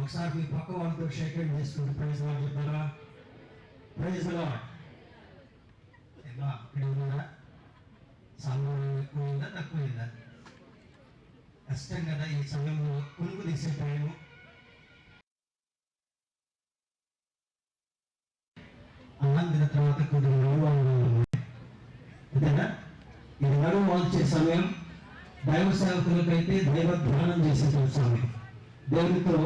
ఒకసారి మీ పక్క వాళ్ళతో షేక్ హ్యాండ్ చేసుకుంటే ప్రైజ్ లార్డ్ చెప్తారా? Praise Lord. ఇక్కడ ఉన్నారా? సమయం ఎక్కువైందా తక్కువైందా? కష్టం కదా ఈ సమయంలో కొనుక్కు తీసే టైం. అన్నం తర్వాత కొద్దిగా నడువు అంతేనా? ఇది నడువు వాల్చే సమయం. దైవ సేవకులకైతే దైవ ధ్యానం చేసేటువంటి సమయం. దేవునితో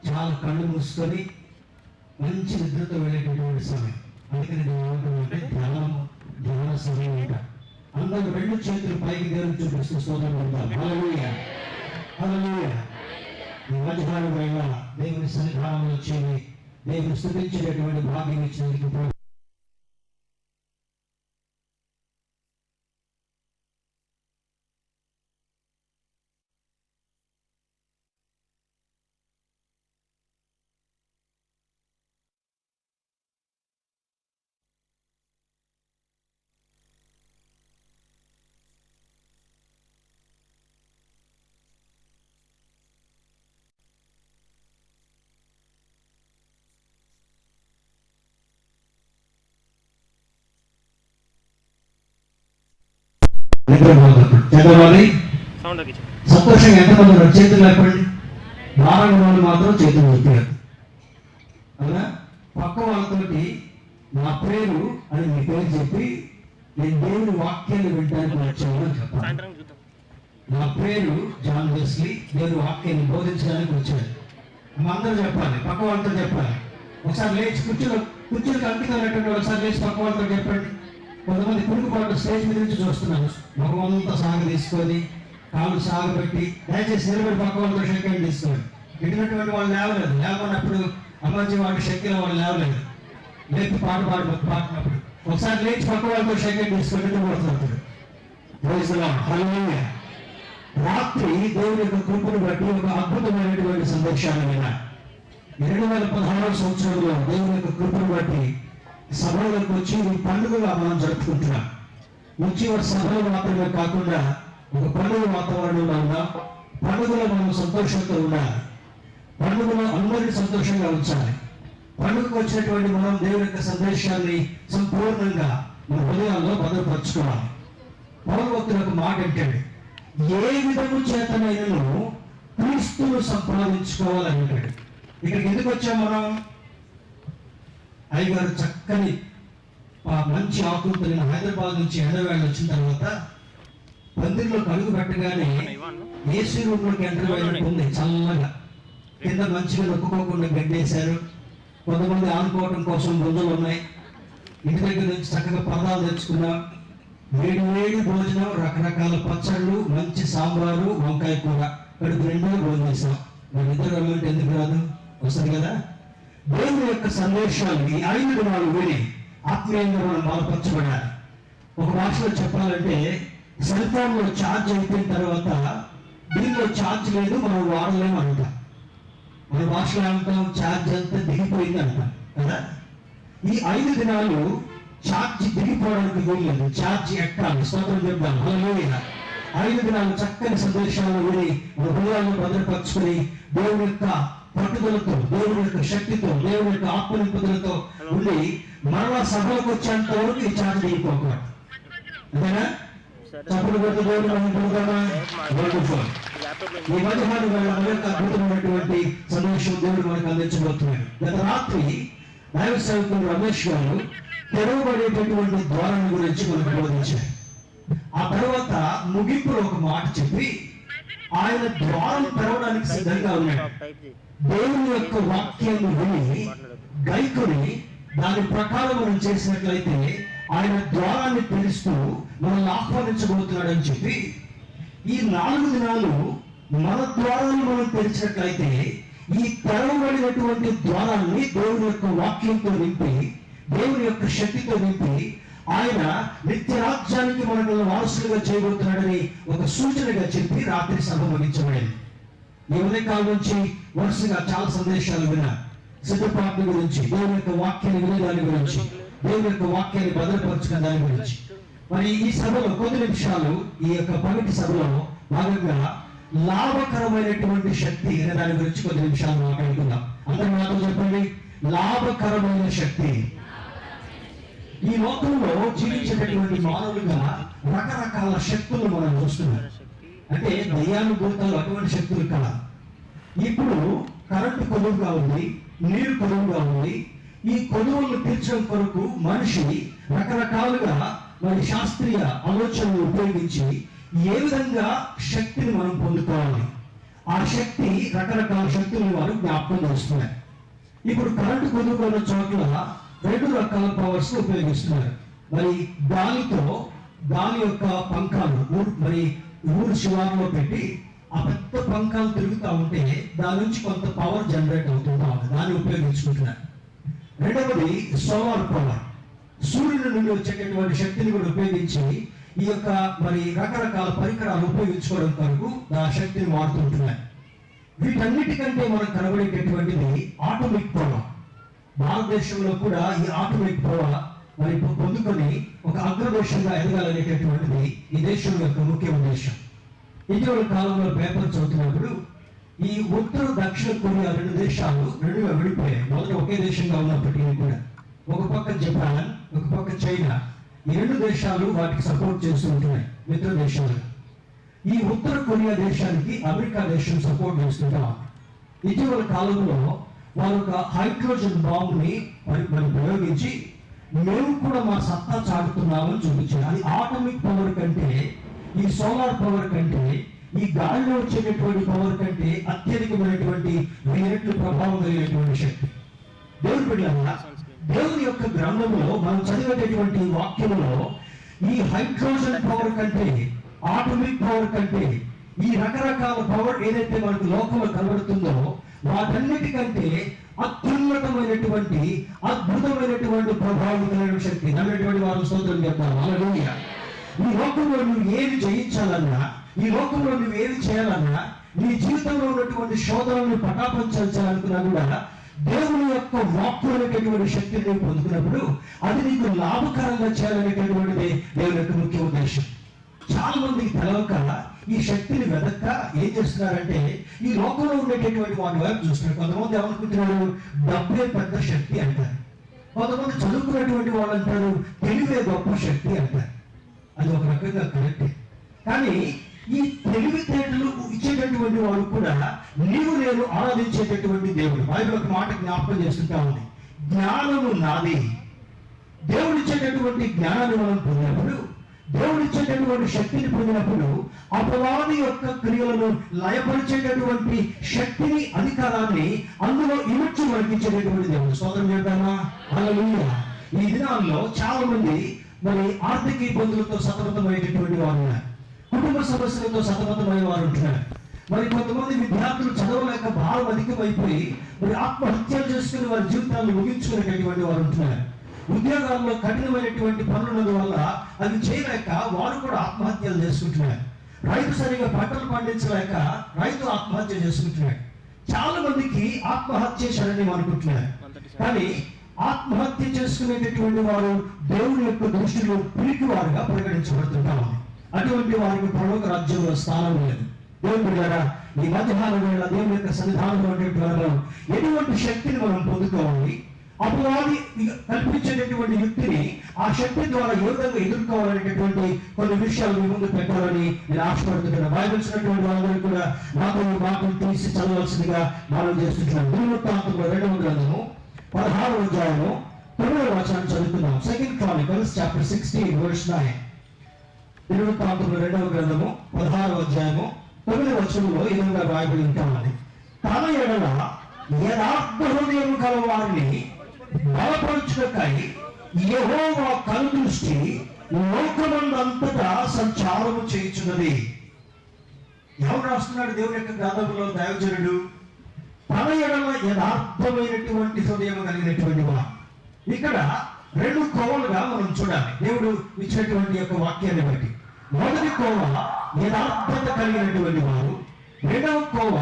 చాలా కళ్ళు మూసుకొని మంచి నిద్రతో వెళ్ళేటటువంటి సమయం. అందుకని ఏమంటుందంటే ధ్యాన సమయం అంట. అందరూ రెండు చేతులు పైకి దేవుని చూపిస్తూ స్తోత్రం పొందాలి. హల్లెలూయా, హల్లెలూయా. ఈ మధ్యాహ్నం వేళ దేవుని సన్నిధానంలో చేరి దేవుని స్తుతించేటటువంటి భాగ్యం ఇచ్చినందుకు సంతోషంగా ఎంతమంది ఉన్నారు? చేతులు లేపండి. వారానికి వాళ్ళు మాత్రం చేతులు పెట్టారు. అవునా? పక్క వాళ్ళతోటి నా పేరు అని మీ పేరు చెప్పి నేను దేవుని వాక్యాన్ని వినడానికి వచ్చాను అని చెప్పాను. నా పేరు జాన్ వెస్లీ, దేవుని వాక్యాన్ని బోధించడానికి వచ్చాను. అందరూ చెప్పాలి, పక్క వాళ్ళతో చెప్పాలి. ఒకసారి లేచి కుర్చీలకు అంకితమైనటువంటి ఒకసారి లేచి పక్క వాళ్ళతో చెప్పండి. కొంతమంది కుడుకుపాటు స్టేజ్ మీద నుంచి చూస్తున్నాను, ముఖమంతా సాగు తీసుకొని కాళ్ళు సాగుపెట్టి దయచేసి నిలబడి పక్క వాళ్ళతో షేక్ హ్యాండ్ తీసుకోండి. విడినటువంటి వాళ్ళు లేవలేదు. లేవన్నప్పుడు అమ్మాజీ వాళ్ళు శక్తిలో వాళ్ళు లేవలేదు. లేపి పాడినప్పుడు ఒకసారి లేచి పక్క వాళ్ళతో షేక్ హ్యాండ్ తీసుకొని పడుతున్నాడు. రాత్రి దేవుని యొక్క కృపను బట్టి ఒక అద్భుతమైనటువంటి సందేశాన్ని విన్నా. 2016 సంవత్సరంలో దేవుని యొక్క కృపను బట్టి సభలకు వచ్చి ఈ పండుగగా మనం జరుపుకుంటున్నాం. వచ్చి సభలు మాత్రమే కాకుండా ఒక పండుగ వాతావరణంలో ఉన్నా, పండుగలో మనం సంతోషంతో ఉండాలి. పండుగలో అందరినీ సంతోషంగా ఉంచాలి. పండుగకు వచ్చినటువంటి మనం దేవుని యొక్క సందేశాన్ని సంపూర్ణంగా మన హృదయాల్లో భద్రపరచుకోవాలి. పౌలు భక్తుడు ఒక మాట అంటాడు, ఏ విధము చేతనైనను క్రీస్తును సంపాదించుకోవాలని అంటాడు. ఇక్కడికి ఎందుకు వచ్చాం మనం? అయ్యగారు చక్కని మంచి ఆకులతో నేను హైదరాబాద్ నుంచి హైదరాబాద్ వచ్చిన తర్వాత పందిరిలోకి అడుగు పెట్టగానే ఏసీ రూమ్ లోకి ఎంటర్ అయినట్టుంది. చల్లగా కింద మంచిగా నొక్కుకోకుండా గడ్డేశారు. కొంతమంది ఆడుకోవడం కోసం బొందలు ఉన్నాయి. ఇంటి దగ్గర నుంచి చక్కగా పదాలు తెచ్చుకున్నాం. వేడి వేడి భోజనం, రకరకాల పచ్చళ్ళు, మంచి సాంబారు, వంకాయ కూర, కడుపు రెండో భోజనం చేసాం. మన ఇద్దరు రమ్మంటే ఎందుకు రాదు? వస్తుంది కదా. దేవుని యొక్క సందేశాన్ని 5 దినాలు విని ఆత్మీయంగా మనం బలపరచబడాలి. ఒక భాషలో చెప్పాలంటే సెల్ ఫోన్ లో ఛార్జ్ అయిపోయిన తర్వాత దీనిలో ఛార్జ్ లేదు, మనం వాడలేము అంటాం. మన భాషలో అంటాం ఛార్జ్ అంతా దిగిపోయింది అంటాం కదా. ఈ 5 దినాలు ఛార్జ్ దిగిపోవడానికి వీల్లేదు, ఛార్జ్ ఎక్కాలి. స్తోత్రం చెప్తాం. హల్లెలూయా. 5 దినాలు చక్కని సందేశాలను విని హృదయాలను భద్రపరచుకుని దేవుని యొక్క పట్టుదలతో, దేవుని యొక్క శక్తితో, దేవుని యొక్క ఆత్మనింపుదలతో ఉండి మరలా సభలకు వచ్చేంత వరకు ఈ ఛార్జ్ దిగిపోకూడదు. అంతేనా? చప్పుడు కొట్టి దేవుని మనం పొందుతామా? ఈ మధ్యాహ్నం వేళ అనేక అద్భుతమైనటువంటి సందేశం దేవుడు మనకు అందించబోతున్నాడు. గత రాత్రి దైవ సేవకులు రమేష్ గారు తెరవబడేటటువంటి ద్వారం గురించి మనకు బోధించారు. ఆ తర్వాత ముగింపులో ఒక మాట చెప్పి ఆయన ద్వారం తెరవడానికి సిద్ధంగా ఉన్నాడు. దేవుని యొక్క వాక్యాన్ని విని గైకొని దాని ప్రకారం మనం చేసినట్లయితే ఆయన ద్వారాన్ని తెరుస్తూ మనల్ని ఆహ్వానించబోతున్నాడని చెప్పి ఈ 4 దినాలు మన ద్వారాన్ని మనం తెరిచినట్లయితే ఈ తెరవబడినటువంటి ద్వారాన్ని దేవుని యొక్క వాక్యంతో నింపి, దేవుని యొక్క శక్తితో నింపి ఆయన నిత్య రాజ్యానికి మనల్ని వారసులుగా చేయబోతున్నాడని ఒక సూచనగా చెప్పి రాత్రి సభ ముగించబడింది. ఈ ఉదయకాలం నుంచి వరుసగా చాలా సందేశాలు విన్నా. సిద్ధపాటు గురించి, దేవుని యొక్క వాక్యాన్ని వినే దాని గురించి, దేవుని యొక్క వాక్యాన్ని భద్రపరుచుకున్న దాని గురించి. మరి ఈ సభలో కొద్ది నిమిషాలు ఈ యొక్క పవిత్ర సభలో భాగంగా లాభకరమైనటువంటి శక్తి అనే దాని గురించి కొద్ది నిమిషాలు మాట్లాడుకుందాం. అందరూ నాతో చెప్పండి, లాభకరమైన శక్తి. ఈ లోకంలో జీవించేటటువంటి మానవులుగా రకరకాల శక్తులు మనం చూస్తున్నాం. అంటే దయ్యానుభూతాలు అటువంటి శక్తులు కదా. ఇప్పుడు కరెంటు కొలువుగా ఉంది, నీరు కొలువుగా ఉంది. ఈ కొలువులను తీర్చడం కొరకు మనిషి రకరకాలుగా మరి శాస్త్రీయ ఆలోచనలు ఉపయోగించి ఏ విధంగా శక్తిని మనం పొందుకోవాలి, ఆ శక్తి రకరకాల శక్తులను వారు జ్ఞాపకం చేస్తున్నారు. ఇప్పుడు కరెంటు కొలువుగా ఉన్న చోట్ల 2 రకాల పవర్స్ ఉపయోగిస్తున్నారు. మరి గాలి యొక్క పంఖాలు ఊరు శివారులో పెట్టి ఆ పెద్ద పంఖాలు తిరుగుతూ ఉంటే దాని నుంచి కొంత పవర్ జనరేట్ అవుతుంటా ఉంది, దాన్ని ఉపయోగించుకుంటున్నారు. రెండవది సోలార్ పవర్, సూర్యుడి నుండి వచ్చేటటువంటి శక్తిని కూడా ఉపయోగించి ఈ యొక్క మరి రకరకాల పరికరాలు ఉపయోగించుకోవడం కొరకు ఆ శక్తిని వాడుతుంటున్నారు. వీటన్నిటికంటే మనకు కనబడేటటువంటిది ఆటోమిక్ పవర్. భారతదేశంలో కూడా ఈ ఆటోమిక్ పవర్ మరి పొందుకొని ఒక అగ్రదేశంగా ఎదగాలనేటటువంటిది ఈ దేశం యొక్క ముఖ్య ఉద్దేశం. ఇటీవల కాలంలో పేపర్ చదువుతున్నప్పుడు ఈ ఉత్తర దక్షిణ కొరియా 2 దేశాలు 2గా విడిపోయాయి. మొదట ఒకే దేశంగా ఉన్నప్పటికీ కూడా ఒక పక్క జపాన్, ఒక పక్క చైనా, ఈ 2 దేశాలు వాటికి సపోర్ట్ చేస్తూ ఉంటున్నాయి మిత్ర దేశాలు. ఈ ఉత్తర కొరియా దేశానికి అమెరికా దేశం సపోర్ట్ చేస్తుంటాం. ఇటీవల కాలంలో వారు ఒక హైడ్రోజన్ బాంబుని ప్రయోగించి మేము కూడా మా సత్తా చాటుతున్నామని చూపించారు. అది ఆటమిక్ పవర్ కంటే, ఈ సోలార్ పవర్ కంటే, ఈ గాలిలో వచ్చేటటువంటి పవర్ కంటే అత్యధికమైనటువంటి 1000 రెట్లు ప్రభావం కలిగినటువంటి శక్తి. దేవుని బిడ్డలారా, దేవుని యొక్క గ్రంథంలో మనం చదివేటటువంటి వాక్యంలో ఈ హైడ్రోజన్ పవర్ కంటే, ఆటమిక్ పవర్ కంటే, ఈ రకరకాల పవర్ ఏదైతే మనకు లోకంలో కనబడుతుందో వాటన్నిటికంటే అత్యున్నతమైనటువంటి అద్భుతమైనటువంటి ప్రభావం కలిగిన శక్తి నమ్మేటువంటి వారు స్తోత్రం చెప్తారు. హల్లెలూయా. ఈ లోకంలో నువ్వు ఏది జయించాలన్నా, ఈ లోకంలో నువ్వు ఏది చేయాలన్నా, నీ జీవితంలో ఉన్నటువంటి శోధనలను పటాపంచాలనుకున్నా కూడా దేవుని యొక్క వాక్కు అనేటటువంటి శక్తిని నువ్వు పొందుకున్నప్పుడు అది నీకు లాభకరంగా చేయాలనేటటువంటిది దేవుని యొక్క ముఖ్య ఉద్దేశం. చాలా మందికి తెలవక ఈ శక్తిని వెదక్క ఏం చేస్తున్నారంటే ఈ లోకంలో ఉండేటటువంటి వాటి వైపు చూస్తున్నారు. కొంతమంది ఏమనుకుంటున్నారు, డబ్బే పెద్ద శక్తి అంటారు. కొంతమంది చదువుకున్నటువంటి వాళ్ళు అంటారు తెలివే గొప్ప శక్తి అంటారు. అది ఒక రకంగా కరెక్టే. కానీ ఈ తెలివితేటలు ఇచ్చేటటువంటి వాడు కూడా నీవు నేను ఆరాధించేటటువంటి దేవుడు. బైబిల్ ఒక మాట జ్ఞాపకం చేస్తుంటా ఉంది, జ్ఞానము నాది. దేవుడు ఇచ్చేటటువంటి జ్ఞానాన్ని మనం పొందినప్పుడు, దేవుడు ఇచ్చేటటువంటి శక్తిని పొందినప్పుడు అపవాది యొక్క క్రియలను లయపరిచేటటువంటి శక్తిని, అధికారాన్ని అందులో ఇమర్చి మనకిచ్చేటటువంటి దేవుడు. స్తోత్రం చేద్దామా? హల్లెలూయా. ఈ దినాల్లో చాలా మంది మరి ఆర్థిక ఇబ్బందులతో సతమతమయ్యేటటువంటి వారు ఉన్నారు, కుటుంబ సమస్యలతో సతమతమయ్యే వారు ఉంటున్నారు. మరి కొంతమంది విద్యార్థులు చదవలేక భారం అధికమైపోయి మరి ఆత్మహత్యలు చేసుకుని వారి జీవితాన్ని ముగించుకునేటటువంటి వారు ఉంటున్నారు. ఉద్యోగాల్లో కఠినమైనటువంటి పనుల వల్ల అవి చేయలేక వారు కూడా ఆత్మహత్యలు చేసుకుంటున్నారు. రైతు సరిగా పంటలు పండించలేక రైతు ఆత్మహత్య చేసుకుంటున్నాడు. చాలా మందికి ఆత్మహత్య శరణ్యం అనుకుంటున్నారు. కానీ ఆత్మహత్య చేసుకునేటటువంటి వారు దేవుని యొక్క దృష్టిలో పిరికి వారుగా పరిగణించబడుతుంటారు. అటువంటి వారికి పరలోక రాజ్యంలో స్థానం లేదు. దేవుని బిడ్డలారా, ఈ మధ్యాహ్న వేళ దేవుని యొక్క సన్నిధానంలో ఎటువంటి శక్తిని మనం పొందుకోవాలి, అపవాది కల్పించేటటువంటి యుక్తిని ఆ శక్తి ద్వారా ఏ విధంగా ఎదుర్కోవాలనేటటువంటి కొన్ని విషయాలు మీ ముందు పెట్టాలని నేను ఆశపడుతున్నాను. బైబిల్సినటువంటి వాళ్ళందరూ కూడా నాకు ఈ మాటలు తీసి చదవలసిందిగా మనం చేస్తుంటున్నాను. దినవృత్తాంతంలో 2వ గ్రంథము 16వ అధ్యాయము 9వ వచనాన్ని చదువుతున్నాం. 2 Chronicles chapter 16 verse 9. దినవృత్తాంతంలో 2వ గ్రంథము 16వ అధ్యాయము 9వ వచనంలో ఈ విధంగా రాయబడి ఉంటామని, తన ఎడల యథార్థ హృదయం గల వారిని బలపరచుటకై యెహోవా కనుదృష్టి లోకమందంతటా సంచారము చేయుచున్నది. ఎవరు రాస్తున్నాడు దేవుని యొక్క గ్రంథంలో? దైవజనుడు. తన ఎడల యథార్థమైనటువంటి హృదయం కలిగినటువంటి వారు. ఇక్కడ 2 కోవలుగా మనం చూడాలి దేవుడు ఇచ్చినటువంటి యొక్క వాక్యాన్ని బట్టి. మొదటి కోవ యథార్థత కలిగినటువంటి వారు, 2వ కోవ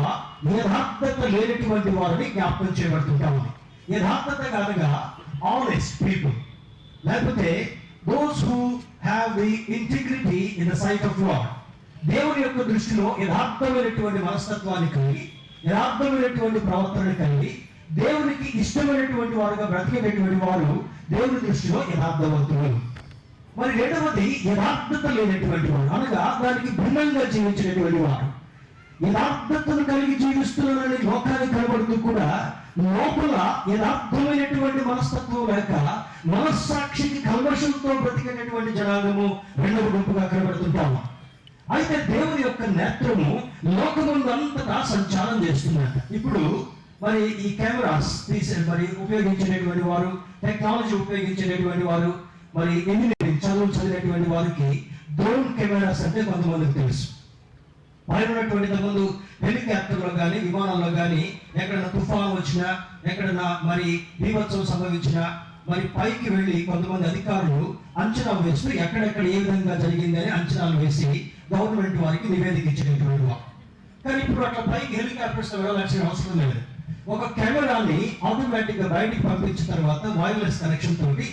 యథార్థత లేనటువంటి వారిని జ్ఞాపకం చేయబడుతుంటాము. యథార్థత కాదుగా ఆనెస్ట్ పీపుల్, లేకపోతే those who have the integrity in the sight of God. దేవుని యొక్క దృష్టిలో యథార్థమైనటువంటి మనస్తత్వాన్ని కలిగి, యథార్థమైనటువంటి ప్రవర్తన కలిగి, దేవునికి ఇష్టమైనటువంటి వారుగా బ్రతికేటటువంటి వారు దేవుని దృష్టిలో యథార్థవంతులు. మరి రెండవది యథార్థత లేనటువంటి వారు, అనగా దానికి భిన్నంగా జీవించినటువంటి వారు. యథార్థతను కలిగి జీవిస్తున్నారని లోకానికి కనబడుతూ కూడా లోపల యథార్థమైనటువంటి మనస్తత్వం లేక మనస్సాక్షికి కల్మషంతో బ్రతికేటటువంటి జనాంగము రెండవ గుంపుగా కనబడుతుంటాము. అయితే దేవుని యొక్క నేత్రము లోకముందు అంతటా సంచారం చేస్తున్నట. ఇప్పుడు మరి ఈ కెమెరాస్ మరి ఉపయోగించేటటువంటి వారు, టెక్నాలజీ ఉపయోగించేటటువంటి వారు, మరి ఇంజనీరింగ్ చదువులు చదివినటువంటి వారికి డ్రోన్ కెమెరాస్ అంటే కొంతమందికి తెలుసు. పైన ఉన్నటువంటి ముందు హెలికాప్టర్లో కానీ విమానాల్లో కానీ ఎక్కడైనా తుఫాను వచ్చినా, ఎక్కడైనా మరి బీభత్సం సంభవించినా మరి పైకి వెళ్ళి కొంతమంది అధికారులు అంచనా వేస్తూ ఎక్కడెక్కడ ఏ విధంగా జరిగిందని అంచనాలు వేసి గవర్నమెంట్ వారికి నివేదిక ఇచ్చినటువంటి వారు. కానీ ఇప్పుడు అట్లా పైకి హెలికాప్టర్స్ వెళ్ళాల్సిన అవసరం లేదు. ఒక కెమెరాని ఆటోమేటిక్ గా బయటికి పంపించిన తర్వాత వైర్లెస్ కనెక్షన్ తోటి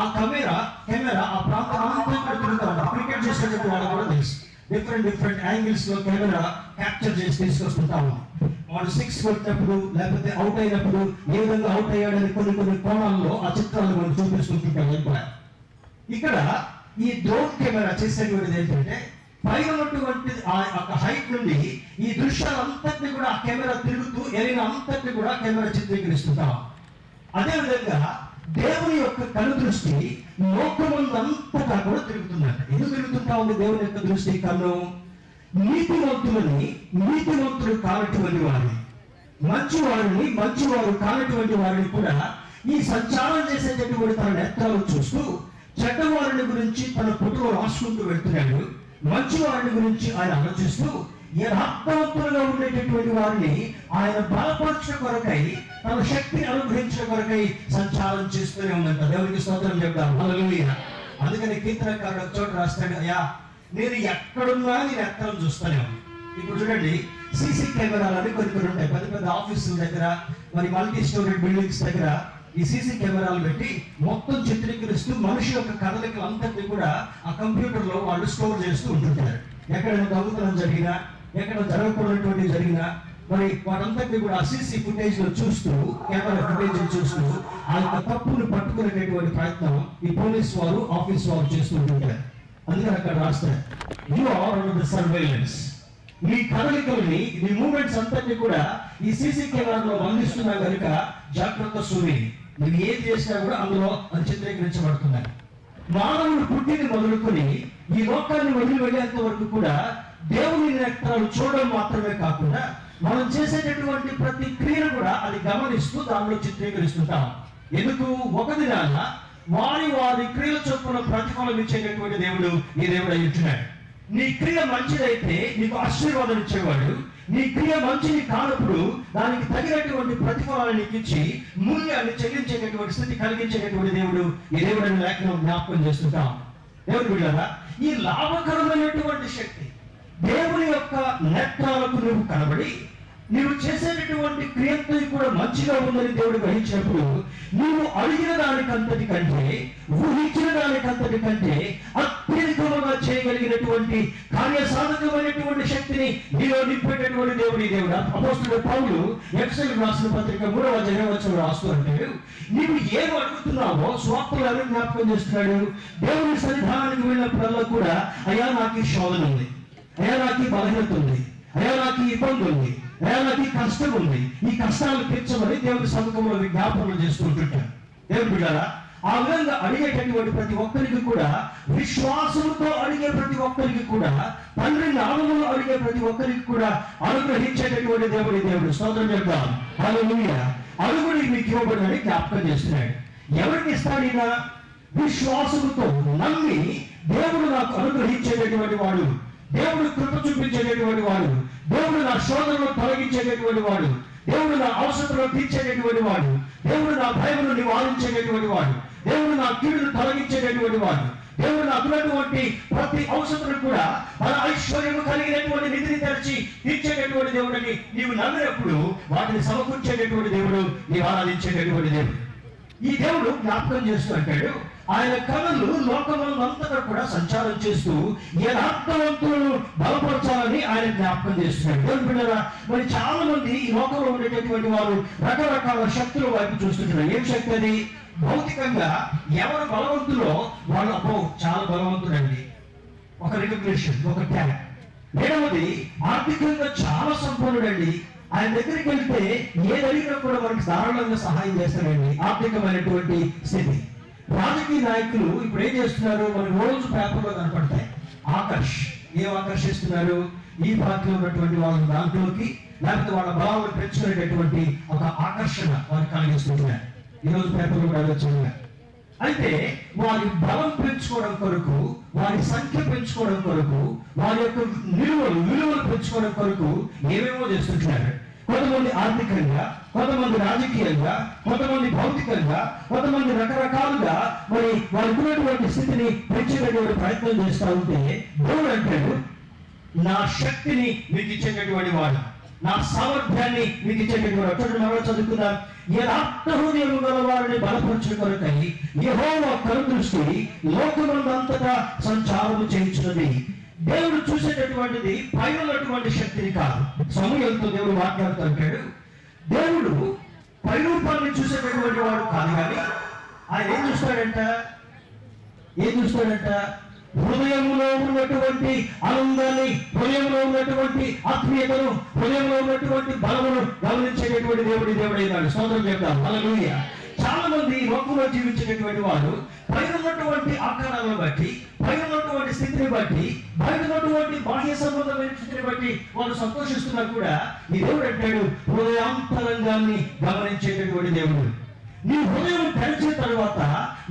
ఆ కెమెరా ఆ ప్రాంతం క్రికెట్ చేసేటప్పుడు వాళ్ళకి కూడా తెలుసు. డిఫరెంట్ యాంగిల్స్ లో కెమెరా క్యాప్చర్ చేసి తీసుకొస్తుంటాము. వాడు 6 కొట్టినప్పుడు లేకపోతే అవుట్ అయినప్పుడు ఏ విధంగా అవుట్ అయ్యాడని కొన్ని కోణాల్లో ఆ చిత్రాలు మనం చూపిస్తుంటాం. ఇక్కడ ఈ డ్రోన్ కెమెరా చేసేటువంటిది ఏంటంటే పైన ఉన్నటువంటి ఆ హైట్ నుండి ఈ దృశ్యాలంతటిని కూడా ఆ కెమెరా తిరుగుతూ ఎరిగిన అంతటిని కూడా కెమెరా చిత్రీకరిస్తుంటాం. అదేవిధంగా దేవుని యొక్క కను దృష్టి లోకమందంతటా కూడా తిరుగుతుందంట. ఎందుకు తిరుగుతుంటా ఉంది దేవుని యొక్క దృష్టి కన్ను? నీతిమంతుడు కానటువంటి వారిని, మంచివారు కానటువంటి వారిని కూడా ఈ సంచారం చేసేటటువంటి తన నేత్రాలు చూస్తూ చెడ్డవారిని గురించి తన పుట్టులో రాసుకుంటూ వెళ్తున్నాడు. మంచివారిని గురించి ఆయన ఆలోచిస్తూ యథార్థవంతులుగా ఉండేటటువంటి వారిని ఆయన బలపరచడం కొరకై, తన శక్తిని అనుగ్రహించడం కొరకై సంచారం చేస్తూనే ఉందంట. దేవునికి స్తోత్రం చెప్తాను. హల్లెలూయా. అందుకని కీర్తనకారుడు ఒక చోట రాస్తాడు, అయ్యా నేను ఎక్కడున్నా నేను ఎత్తడం చూస్తానే ఉంది. ఇప్పుడు చూడండి, సీసీ కెమెరాలని కొన్ని ఉంటాయి. పెద్ద ఆఫీసుల దగ్గర, మరి మల్టీ స్టోరీ బిల్డింగ్స్ దగ్గర ఈ సీసీ కెమెరాలు పెట్టి మొత్తం చిత్రీకరిస్తూ మనిషి యొక్క కదలికలు అంతటినీ కూడా ఆ కంప్యూటర్ లో వాళ్ళు స్టోర్ చేస్తూ ఉంటుంటారు. ఎక్కడైనా దొంగతనం జరిగినా, ఎక్కడ జరగకూడనటువంటి జరిగినా మరి వాటంతటినీ కూడా సీసీ ఫుటేజ్ లో చూస్తూ, కెమెరా ఫుటేజ్ చూస్తూ ఆ యొక్క తప్పును పట్టుకునేటటువంటి ప్రయత్నం ఈ పోలీస్ వారు, ఆఫీస్ వారు చేస్తూ ఉంటుంటారు. అందుకని అక్కడ రాస్తారు, you are under the surveillance. మీ కదలికల్ని, మీ మూమెంట్స్ అంతటినీ కూడా ఈ సీసీ కెమెరాలో బంధిస్తున్నా కనుక జాగ్రత్త సూరి, నువ్వు ఏం చేసినా కూడా అందులో అది చిత్రీకరించబడుతున్నాయి. మానవుడు పుట్టిని మొదలుకొని ఈ లోకాన్ని వదిలి వెళ్ళేంత వరకు కూడా దేవుని నేత్రాలు చూడడం మాత్రమే కాకుండా మనం చేసేటటువంటి ప్రతి క్రియను కూడా అది గమనిస్తూ దానిలో చిత్రీకరిస్తుంటాం. ఎందుకు? ఒక దినాన వారి క్రియల చొప్పున ప్రతిఫలం ఇచ్చేటటువంటి దేవుడు ఈ దేవుడు అయి ఉంటున్నాడు. నీ క్రియ మంచిదైతే నీకు ఆశీర్వాదం ఇచ్చేవాడు. నీ క్రియ మంచిది కానప్పుడు దానికి తగినటువంటి ప్రతిఫలాన్ని నీకు ఇచ్చి మూల్యాన్ని చెల్లించేటటువంటి స్థితి కలిగించేటటువంటి దేవుడు ఈ దేవుడిని లేఖనం జ్ఞాపకం చేస్తుంటాం. దేవుడు బిడ్డలారా, ఈ లాభకరమైనటువంటి శక్తి దేవుని యొక్క నేత్రాలకు నువ్వు కనబడి నీవు చేసేటటువంటి క్రియంతో కూడా మంచిగా ఉందని దేవుడు గ్రహించినప్పుడు నీవు అడిగిన దానికంతటి కంటే, ఊహించిన దానికంతటి కంటే అత్యధికముగా చేయగలిగినటువంటి కార్యసాధకమైనటువంటి శక్తిని నీలో నింపేటటువంటి దేవుడు ఈ దేవుడు. అపోస్తలుడైన పౌలు ఎఫెసీయులకు రాసిన పత్రిక 3వ అధ్యాయం రాస్తూ అంటాడు, నీవు ఏం అడుగుతున్నావో స్వార్థలు ఎవరు జ్ఞాపకం చేస్తున్నాడు? దేవుని సన్నిధానానికి వెళ్ళినప్పుడల్లా కూడా, అయ్యా నాకు ఈ శోధన ఉంది, అయ్యా నాకు ఈ బలహీనత ఉంది, అయ్యా నాకు ఈ ఇబ్బంది ఉంది, అయ్యా నాకు ఈ కష్టం ఉంది, ఈ కష్టాలు తీర్చమని దేవుని సముఖంలో విజ్ఞాపనలు చేస్తూ ఉంటుంటారు. దేవుని బిడ్డలారా, ఆ విధంగా అడిగేటటువంటి ప్రతి ఒక్కరికి కూడా, విశ్వాసంతో అడిగే ప్రతి ఒక్కరికి కూడా, తండ్రి నామములో అడిగే ప్రతి ఒక్కరికి కూడా అనుగ్రహించేటటువంటి దేవుడు. స్తోత్రం చెప్తాం. హల్లెలూయా. అడుగుడి మీకు ఇవ్వబడినని జ్ఞాపకం చేస్తున్నాడు. ఎవరికి ఇస్తాడినా? విశ్వాసముతో నమ్మి దేవుడు నాకు అనుగ్రహించేటటువంటి వాడు, దేవుడు కృప చూపించేటటువంటి వాడు, దేవుడు నా శోధనను తొలగించేటటువంటి వాడు, దేవుడు నా అవసరతను తీర్చేటటువంటి వాడు, దేవుడు నా భయమును నివారించేటటువంటి వాడు, దేవుడు నా కీడును తొలగించేటటువంటి వాడు, దేవుడు నాకున్నటువంటి ప్రతి అవసరతను కూడా మన ఐశ్వర్యము కలిగినటువంటి నిధిని తెరిచి తీర్చేటటువంటి దేవుడిని నీవు నమ్మినప్పుడు వాటిని సమకూర్చేటటువంటి దేవుడు, నీవు ఆరాధించేటటువంటి దేవుడు. ఈ దేవుడు జ్ఞాపకం చేస్తూ అంటాడు, ఆయన కళలు లోకమంతటా కూడా సంచారం చేస్తూ యథార్థవంతులను బలపరచాలని ఆయన జ్ఞాపకం చేస్తున్నాడు. దేవుని బిడ్డలారా, మరి చాలా మంది ఈ లోకంలో ఉండేటటువంటి వారు రకరకాల శక్తుల వైపు చూస్తుంటారు. ఏం శక్తి అది? భౌతికంగా ఎవరు బలవంతులో వాళ్ళు అబ్బో చాలా బలవంతుడండి, ఒక రికగ్నిషన్, ఒక ట్యాగ్. రెండవది ఆర్థికంగా చాలా సంపన్నుడండి, ఆయన దగ్గరికి వెళ్తే ఏదడిగినా కూడా మనకి ధారాళంగా సహాయం చేస్తాడండి. ఆర్థికమైనటువంటి స్థితి. రాజకీయ నాయకులు ఇప్పుడు ఏం చేస్తున్నారు? మనకి రోజు పేపర్లో కనపడతాయి. ఏం ఆకర్షిస్తున్నారు? ఈ పార్టీలో ఉన్నటువంటి వాళ్ళ దాంట్లోకి, లేకపోతే వాళ్ళ బలాలను పెంచుకునేటటువంటి ఒక ఆకర్షణ వారికి కలిగిస్తున్నారు. ఈరోజు పేపర్లో కూడా వచ్చారు. అయితే వారి బలం పెంచుకోవడం కొరకు, వారి సంఖ్య పెంచుకోవడం కొరకు, వారి యొక్క విలువలు పెంచుకోవడం కొరకు ఏమేమో చేస్తుంటున్నారు. కొంతమంది ఆర్థికంగా, కొంతమంది రాజకీయంగా, కొంతమంది భౌతికంగా, కొంతమంది రకరకాలుగా మరి వారికి ఉన్నటువంటి స్థితిని పెంచేటటువంటి ప్రయత్నం చేస్తూ ఉంటే దేవుడు అంటాడు, నా శక్తిని మీకు ఇచ్చేటటువంటి వాడు, నా సామర్థ్యాన్ని మీకు ఇచ్చేటటువంటి వాడు. మరో చదువుకుందాం. యథార్థ హృదయం గల వారిని బలపరచు కొరకై యెహోవా కనుదృష్టి లోకమంతటా సంచారము చేయించున్నది. దేవుడు చూసేటటువంటిది పైన ఉన్నటువంటి శక్తిని కాదు. సమూయేలుతో దేవుడు మాట్లాడుతుంటాడు. దేవుడు పైరూపాన్ని చూసేటటువంటి వాడు కాదు, కానీ ఆయన ఏం చూస్తాడంట? హృదయంలో ఉన్నటువంటి ఆనందాన్ని, హృదయంలో ఉన్నటువంటి ఆత్మీయతను, హృదయంలో ఉన్నటువంటి బలమును గమనించేటటువంటి దేవుడైనాడు. స్తోత్రం చెప్తాం. హల్లెలూయా. చాలా మంది లోకంలో జీవించేటటువంటి వారు పైన ఉన్నటువంటి ఆకారాలను బట్టి, పైన ఉన్నటువంటి స్థితిని బట్టి, బయట ఉన్నటువంటి బాహ్య సంబంధమైన స్థితిని బట్టి వాళ్ళు సంతోషిస్తున్నారు కూడా. ఈ దేవుడు అంటాడు, హృదయాంతరంగాన్ని గమనించేటటువంటి దేవుడు. నీ హృదయం తెరిచిన తర్వాత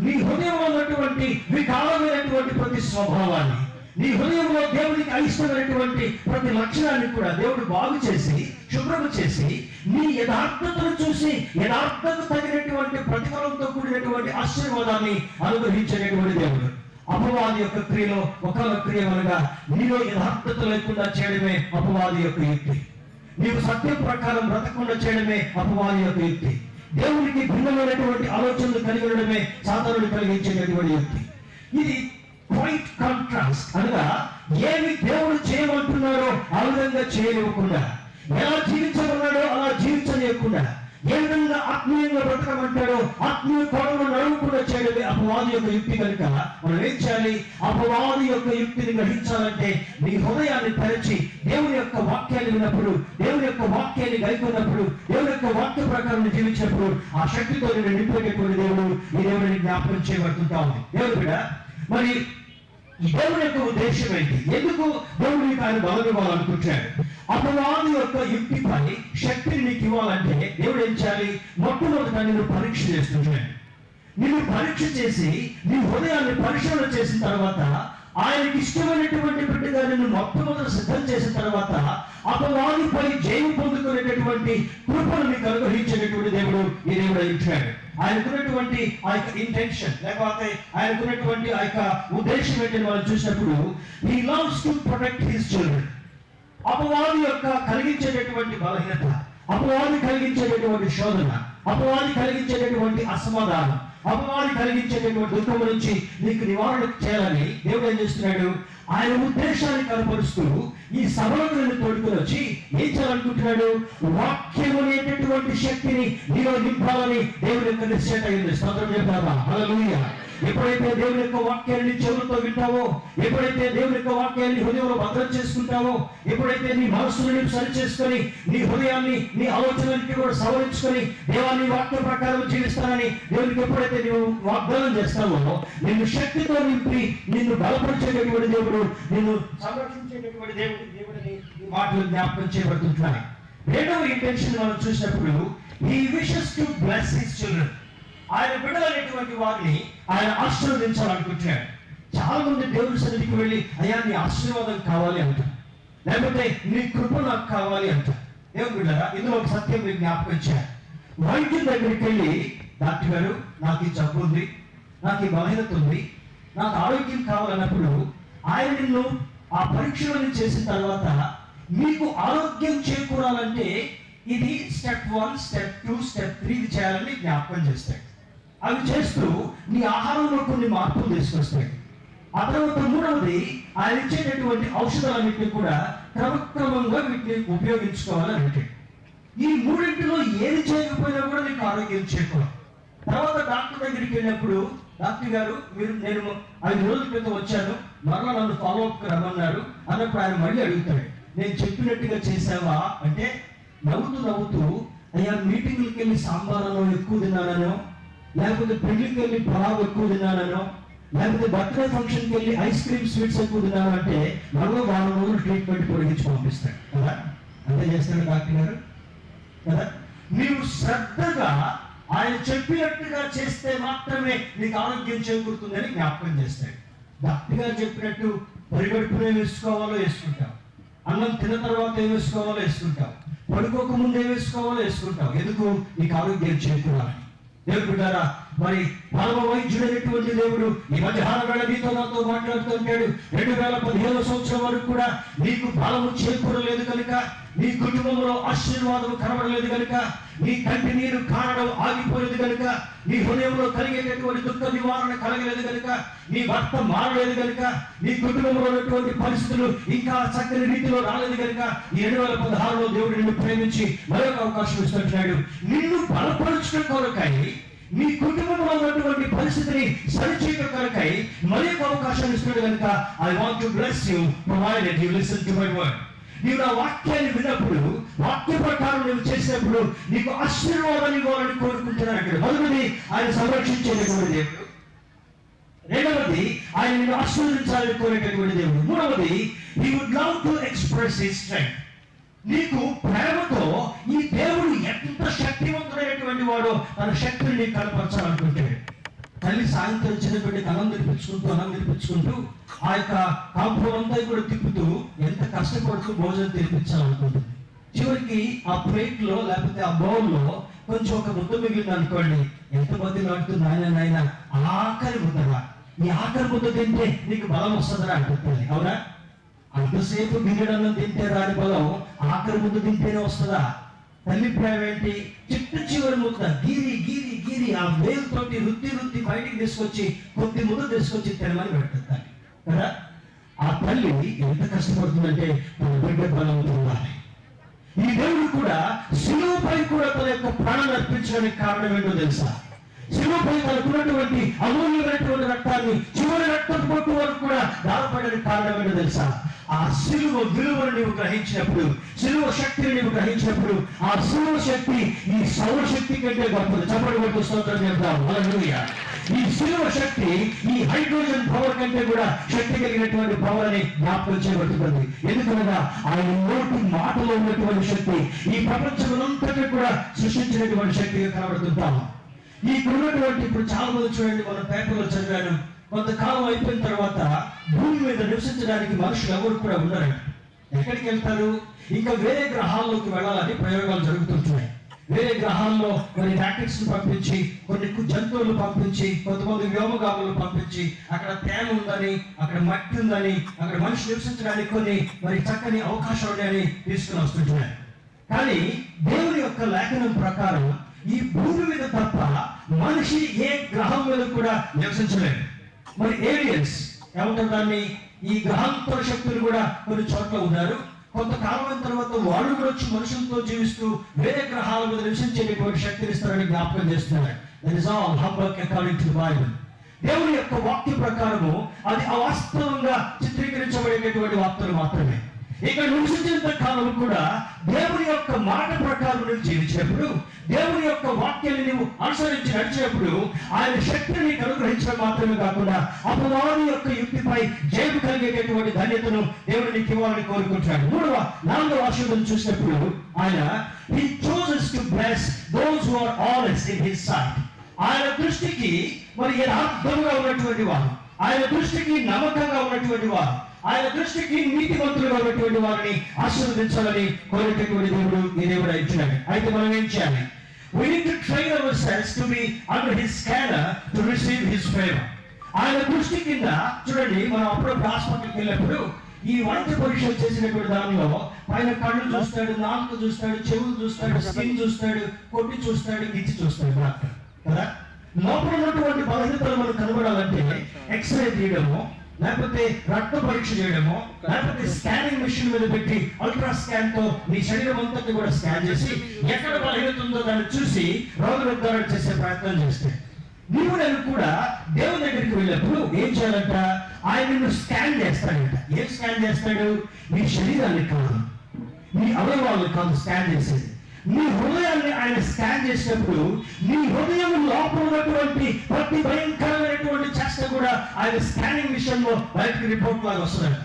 నీ హృదయంలో ఉన్నటువంటి వికారమైనటువంటి ప్రతి స్వభావాన్ని, నీ హృదయంలో దేవునికి అయిష్టమైనటువంటి ప్రతి లక్షణాన్ని కూడా దేవుడు బాగు చేసి, శుభ్రము చేసి, నీ యథార్థతను చూసి యథార్థతకు తగినటువంటి ప్రతిఫలంతో కూడినటువంటి ఆశీర్వాదాన్ని అనుగ్రహించేటటువంటి దేవుడు. అపవాది యొక్క క్రియలో ఒక క్రియ అనగా నీలో యథార్థత లేకుండా చేయడమే అపవాది యొక్క యుక్తి. నీవు సత్యం ప్రకారం బ్రతకకుండా చేయడమే అపవాది యొక్క యుక్తి. దేవునికి భిన్నమైనటువంటి ఆలోచనలు కలిగి ఉండడమే సాతానుడు కలిగించేటటువంటి యుక్తి. ఇది క్వైట్ కాంట్రాస్ట్. అనగా ఏమి దేవుడు చేయమంటున్నారో ఆ విధంగా చేయనివ్వకుండా, ఎలా జీవించమన్నాడో అలా జీవించలేకుండా, ఏ విధంగా ఆత్మీయంగా బ్రతకమంటాడో ఆత్మీయ కోణంలో నడవకుండా చేయడమే అపవాది యొక్క యుక్తి. కనుక మనం ఏం చేయాలి? అపవాది యొక్క యుక్తిని గ్రహించాలంటే నీ హృదయాన్ని తెరచి దేవుని యొక్క వాక్యాన్ని విన్నప్పుడు, దేవుని యొక్క వాక్యాన్ని గైకొన్నప్పుడు, దేవుని యొక్క వాక్య ప్రకారం జీవించినప్పుడు ఆ శక్తితో నేను నింపేటటువంటి దేవుడు ఈ దేవుడిని జ్ఞాపకం చేయబడుతుంటా ఉంది. దేవుడు కూడా మరి ఈ దేవుని యొక్క ఉద్దేశం ఏంటి? ఎందుకు దేవుడికి ఆయన బలం ఇవ్వాలనుకుంటాడు? అపవాది యొక్క యుక్తిపై శక్తిని నీకు ఇవ్వాలంటే దేవుడు ఏం చేయాలి? మొట్టమొదట నిన్ను పరీక్ష చేస్తున్నాడు. నిన్ను పరీక్ష చేసి నీ హృదయాన్ని పరిశీలన చేసిన తర్వాత, ఆయనకి ఇష్టమైనటువంటి బిడ్డగా నిన్ను మొట్టమొదటి సిద్ధం చేసిన తర్వాత అపవాదిపై జయం పొందుకునేటటువంటి కృపను నీకు అనుగ్రహించేటటువంటి దేవుడు ఈ దేవుడు ఇచ్చాడు. ఆయనకున్నటువంటి ఆ యొక్క ఇంటెన్షన్, లేకపోతే ఆయనకున్నటువంటి ఆ యొక్క ఉద్దేశం ఏంటని మనం చూసినప్పుడు, he loves to protect his children. అపవాది యొక్క కలిగించేటటువంటి బలహీనత, అపవాది కలిగించేటటువంటి శోధన, అపవాది కలిగించేటటువంటి అసమాధానం, అపవాది కలిగించేటటువంటి దుఃఖం నుంచి నీకు నివారణ చేయాలని దేవుడు ఏం చేస్తున్నాడు? ఆయన ఉద్దేశాన్ని కనపరుస్తూ ఈ సభలకు తోడుకొని వచ్చి ఏం చేయాలనుకుంటున్నాడు? వాక్యం అనేటటువంటి శక్తిని నీలో నింపాలని దేవుని యొక్క నిశ్చయం అయింది. స్తోత్రం చెప్తావా? హల్లెలూయా. ఎప్పుడైతే దేవుని యొక్క వాక్యాన్ని చెవులతో వింటావో, ఎప్పుడైతే దేవుని యొక్క వాక్యాన్ని హృదయంలో భద్రం చేసుకుంటావో, ఎప్పుడైతే నీ మనస్సుని సరి చేసుకొని, నీ హృదయాన్ని, నీ ఆలోచనలకి కూడా సవరించుకొని దేవాన్ని వాక్య ప్రకారం జీవిస్తానని దేవునికి ఎప్పుడైతే నీవు వాగ్దానం చేస్తావో, నిన్ను శక్తితో నింపి నిన్ను బలపరిచేటటువంటి దేవుడు, నిన్ను సంరక్షించేటటువంటి దేవుడిని ఈ మాటలు జ్ఞాపకం చేయబడుతుంటున్నాయి. రెండవ ఇంటెన్షన్ మనం చూసినప్పుడు, he wishes to bless his children. ఆయన బిడ్డలైనటువంటి వారిని ఆయన ఆశీర్వదించాలనుకుంటున్నాడు. చాలా మంది దేవుని సన్నిధికి వెళ్ళి, అయ్యా నీ ఆశీర్వాదం కావాలి అంట, లేకపోతే నీ కృప నాకు కావాలి అంట. దేవుని బిడ్డలారా, ఇందులో ఒక సత్యం మీకు జ్ఞాపకం చేయాలి. వైద్యుల దగ్గరికి వెళ్ళి, డాక్టర్ గారు నాకు ఈ జబ్బు ఉంది, నాకు ఈ బలహీనత ఉంది, నాకు ఆరోగ్యం కావాలన్నప్పుడు ఆయన నిన్ను ఆ పరీక్షలను చేసిన తర్వాత మీకు ఆరోగ్యం చేకూరాలంటే ఇది స్టెప్ 1, స్టెప్ 2, స్టెప్ 3 చేయాలని జ్ఞాపకం చేస్తాడు. అవి చేస్తూ నీ ఆహారంలో కొన్ని మార్పులు తీసుకొస్తాయి. ఆ తర్వాత మూడవది, ఆయన ఇచ్చేటటువంటి ఔషధాలన్నింటినీ కూడా క్రమక్రమంగా వీటిని ఉపయోగించుకోవాలని అంటే ఈ మూడింటిలో ఏది చేయకపోయినా కూడా నీకు ఆరోగ్యం చేకూరదు. తర్వాత డాక్టర్ దగ్గరికి వెళ్ళినప్పుడు, డాక్టర్ గారు నేను 5 రోజుల క్రితం వచ్చాను, మరలా నన్ను ఫాలో అప్ రమ్మన్నారు అన్నప్పుడు ఆయన మళ్ళీ అడుగుతాడు, నేను చెప్పినట్టుగా చేసావా అంటే నవ్వుతూ అయ్యా మీటింగ్లకు వెళ్ళి సాంబారనో ఎక్కువ తిన్నానో, లేకపోతే పెళ్లికి వెళ్ళి పొలావు ఎక్కువ తిన్నానో, లేకపోతే బర్త్డే ఫంక్షన్కి వెళ్ళి ఐస్ క్రీమ్ స్వీట్స్ ఎక్కువ తిన్నాను అంటే మరో 4 రోజులు ట్రీట్మెంట్ పొడిగించి పంపిస్తాడు కదా. అంతే చేస్తాడు డాక్టర్ గారు కదా. నీవు శ్రద్ధగా ఆయన చెప్పినట్టుగా చేస్తే మాత్రమే నీకు ఆరోగ్యం చేకూరుతుందని జ్ఞాపకం చేస్తాడు. డాక్టర్ గారు చెప్పినట్టు పరిగెడుపునే వేసుకోవాలో వేసుకుంటావు, అన్నం తిన్న తర్వాత ఏం వేసుకోవాలో వేసుకుంటావు, పడుకోక ముందు ఏం వేసుకోవాలో వేసుకుంటావు. ఎందుకు? నీకు ఆరోగ్యం చేకూరాలని. దేవుడు బిడ్డారా, మరి పరమ వైద్యుడైనటువంటి దేవుడు ఈ మధ్యాహ్న వేళ నీతో నాతో మాట్లాడుతుంటాడు. 2015 సంవత్సరం వరకు కూడా నీకు బలము చేకూరలేదు కనుక, నీ కుటుంబంలో ఆశీర్వాదం కనబడలేదు కనుక, నీ కంటి నీరు కారడం ఆగిపోలేదు కనుక, నీ హృదయంలో కలిగేటటువంటి దుఃఖ నివారణ కలగలేదు కనుక, నీ భర్త మారలేదు కనుక, నీ కుటుంబంలో ఉన్నటువంటి పరిస్థితులు ఇంకా చక్కని రీతిలో రాలేదు కనుక, ఈ 2016లో దేవుడు నిన్ను ప్రేమించి మరొక అవకాశం ఇస్తున్నాడు. నిన్ను బలపరచడం కొరకై, నీ కుటుంబంలో ఉన్నటువంటి పరిస్థితిని సరిచేయడం కొరకై మరొక అవకాశాన్ని ఇస్తున్నాడు కనుక, I want to bless you provided you listen to my word. నీవు నా వాక్యాన్ని విన్నప్పుడు, వాక్య ప్రకారం నువ్వు చేసినప్పుడు నీకు ఆశీర్వాదాన్ని ఇవ్వాలని కోరుకుంటున్నాను. అక్కడ మొదటిది ఆయన సంరక్షించేటటువంటి దేవుడు, రెండవది ఆయన నిన్ను ఆశీర్వదించాలని కోరేటటువంటి దేవుడు, మూడవది he would love to express his strength. నీకు ప్రేమతో ఈ దేవుడు ఎంత శక్తివంతుడైనటువంటి వాడో తన శక్తిని నీకు కనపరచాలనుకుంటాడు. తల్లి సాయంత్రం చిన్నటువంటి అన్నం తినిపించుకుంటూ ఆ యొక్క కాంపౌండ్ అంతా కూడా తిప్పుతూ ఎంత కష్టపడుతూ భోజనం తినిపించాలనుకుంటుంది. చివరికి ఆ ప్లేట్ లో లేకపోతే ఆ బౌల్ లో కొంచెం ఒక ముద్ద మిగిలింది అనుకోండి, ఎంతమంది నాడుతుంది నాయన ఆఖరి ముద్దరా, ఈ ఆఖరి ముద్ద తింటే నీకు బలం వస్తుందరా అంటుంది. అవునా? అంతసేపు గిన్నెడన్నం తింటే రాని బలం ఆఖరి ముద్ద తింటేనే వస్తుందా? తల్లి ప్రేమ ఏంటి? చివరి ముద్ద గీరి ఆ వేలుతోటి రుద్ది బయటికి తీసుకొచ్చి కొద్ది ముద్ద తీసుకొచ్చి తినమని పెడుతుంది కదా. ఆ తల్లి ఎంత కష్టపడుతుందంటే తన బిడ్డ బలం ఉండాలి. ఈ దేవుడు కూడా శిలువపై కూడా తన యొక్క ప్రాణాన్ని అర్పించడానికి కారణం ఏంటో తెలుసా? శిలువపై తనకున్నటువంటి అమూల్యమైనటువంటి రక్తాన్ని చివరి రక్తం పొట్టు వరకు కూడా దారపడడానికి కారణం ఏంటో తెలుసా? ఆ శిలువ విలువను నీవు గ్రహించినప్పుడు, శిలువ శక్తిని నీవు గ్రహించినప్పుడు, ఆ శిలువ శక్తి ఈ సౌరశక్తి కంటే గొప్పది. చప్పటి కొట్టు స్తోత్రం చెప్తాం. హల్లెలూయా. ఈ శిలువ శక్తి ఈ హైడ్రోజన్ పవర్ కంటే కూడా శక్తి కలిగినటువంటి పవర్ అని జ్ఞాపకం చేయబడుతుంది. ఎందుకనగా ఆయన నోటి మాటలో ఉన్నటువంటి శక్తి ఈ ప్రపంచమంతటి కూడా సృష్టించినటువంటి శక్తిగా కనబడుతుంటాము. ఈ ఉన్నటువంటి ఇప్పుడు చాలా మంది చూడండి, మన పేపర్లో చదివాను, కొంతకాలం అయిపోయిన తర్వాత భూమి మీద నివసించడానికి మనుషులు ఎవరు కూడా ఉండరు. ఎక్కడికి వెళ్తారు? ఇంకా వేరే గ్రహాల్లోకి వెళ్ళాలని ప్రయోగాలు జరుగుతుంటున్నాయి. వేరే గ్రహాల్లో కొన్ని రాకెట్స్ పంపించి, కొన్ని జంతువులు పంపించి, కొంతమంది వ్యోమగాములు పంపించి అక్కడ తేమ ఉందని, అక్కడ మట్టి ఉందని, అక్కడ మనిషి నివసించడానికి కొన్ని మరి చక్కని అవకాశాలు ఉన్నాయని తీసుకుని వస్తుంటున్నాయి. కానీ దేవుని యొక్క లేఖనం ప్రకారం ఈ భూమి మీద తప్ప మనిషి ఏ గ్రహం మీద కూడా నివసించలేదు. మరి ఏలియన్స్ ఏమంటారు దాన్ని? ఈ గ్రహాంతర శక్తులు కూడా కొన్ని చోట్ల ఉన్నారు. కొంతకాలం అయిన తర్వాత వాళ్ళు కూడా వచ్చి మనుషులతో జీవిస్తూ వేరే గ్రహాల మీద నివసించేటటువంటి శక్తిని ఇస్తారని జ్ఞాపకం చేస్తున్నారు. That is all humbug according to the Bible. దేవుని యొక్క వాక్య ప్రకారము అది అవాస్తవంగా చిత్రీకరించబడేటటువంటి వార్తలు మాత్రమే. ఇక్కడ నివసించేంత కాలం కూడా దేవుని యొక్క మాట ప్రకారం నువ్వు జీవించినప్పుడు, దేవుని యొక్క వాక్యాన్ని నువ్వు అనుసరించి నడిచినప్పుడు ఆయన శక్తిని నీకు అనుగ్రహించడం మాత్రమే కాకుండా అపవాది యొక్క యుక్తిపై జయము కలిగేటటువంటి ధన్యతను దేవుడు నీకు ఇవ్వాలని కోరుకుంటున్నాడు. 4వ ఆశీర్వాదం చూసినప్పుడు ఆయన he chooses to bless those who are honest in his sight. ఆయన దృష్టికి మరి యథార్థంగా ఉన్నటువంటి వారు, ఆయన దృష్టికి నమ్మకంగా ఉన్నటువంటి వారు, ఆయన దృష్టికి నీతిమంతులుగా ఉన్నటువంటి వారిని ఆశీర్వదించాలని కోరేటటువంటి దేవుడు ఈ దేవుడు ఇచ్చినాడు. అయితే మనం ఏం చేయాలి? We need to train ourselves to be under his scanner to receive his favor. ఆయన దృష్టి కింద చూడండి, మనం అప్పుడప్పుడు హాస్పిటల్కి వెళ్ళినప్పుడు ఈ వైద్య పరీక్షలు చేసినటువంటి దానిలో పైన కళ్ళు చూస్తాడు, నాలుక చూస్తాడు, చెవులు చూస్తాడు, స్కిన్ చూస్తాడు, కొట్టి చూస్తాడు, గిచ్చి చూస్తాడు డాక్టర్ కదా. లోపల ఉన్నటువంటి బలహీనతలు మనకు కనబడాలంటే ఎక్స్రే తీయడము, లేకపోతే రక్త పరీక్ష చేయడము, లేకపోతే స్కానింగ్ మిషన్ మీద పెట్టి అల్ట్రా స్కాన్ తో నీ శరీరం అంతా కూడా స్కాన్ చేసి ఎక్కడ బలహీనత ఉందో దాన్ని చూసి రోగ నిర్ధారణ చేసే ప్రయత్నం చేస్తే, నీవు నేను కూడా దేవుని దగ్గరికి వెళ్ళినప్పుడు ఏం చేయాలంట? ఆయన నిన్ను స్కాన్ చేస్తాడంట. ఏం స్కాన్ చేస్తాడు? నీ శరీరాన్ని కాదు, నీ అవయవాలను కాదు స్కాన్ చేసేది, నీ హృదయాన్ని ఆయన స్కాన్ చేసినప్పుడు నీ హృదయం లోపల ఉన్నటువంటి ప్రతి భయంకరమైనటువంటి చేష్ట కూడా ఆయన స్కానింగ్ మిషన్ లో బయటకి రిపోర్ట్ లాగా వస్తుందంట.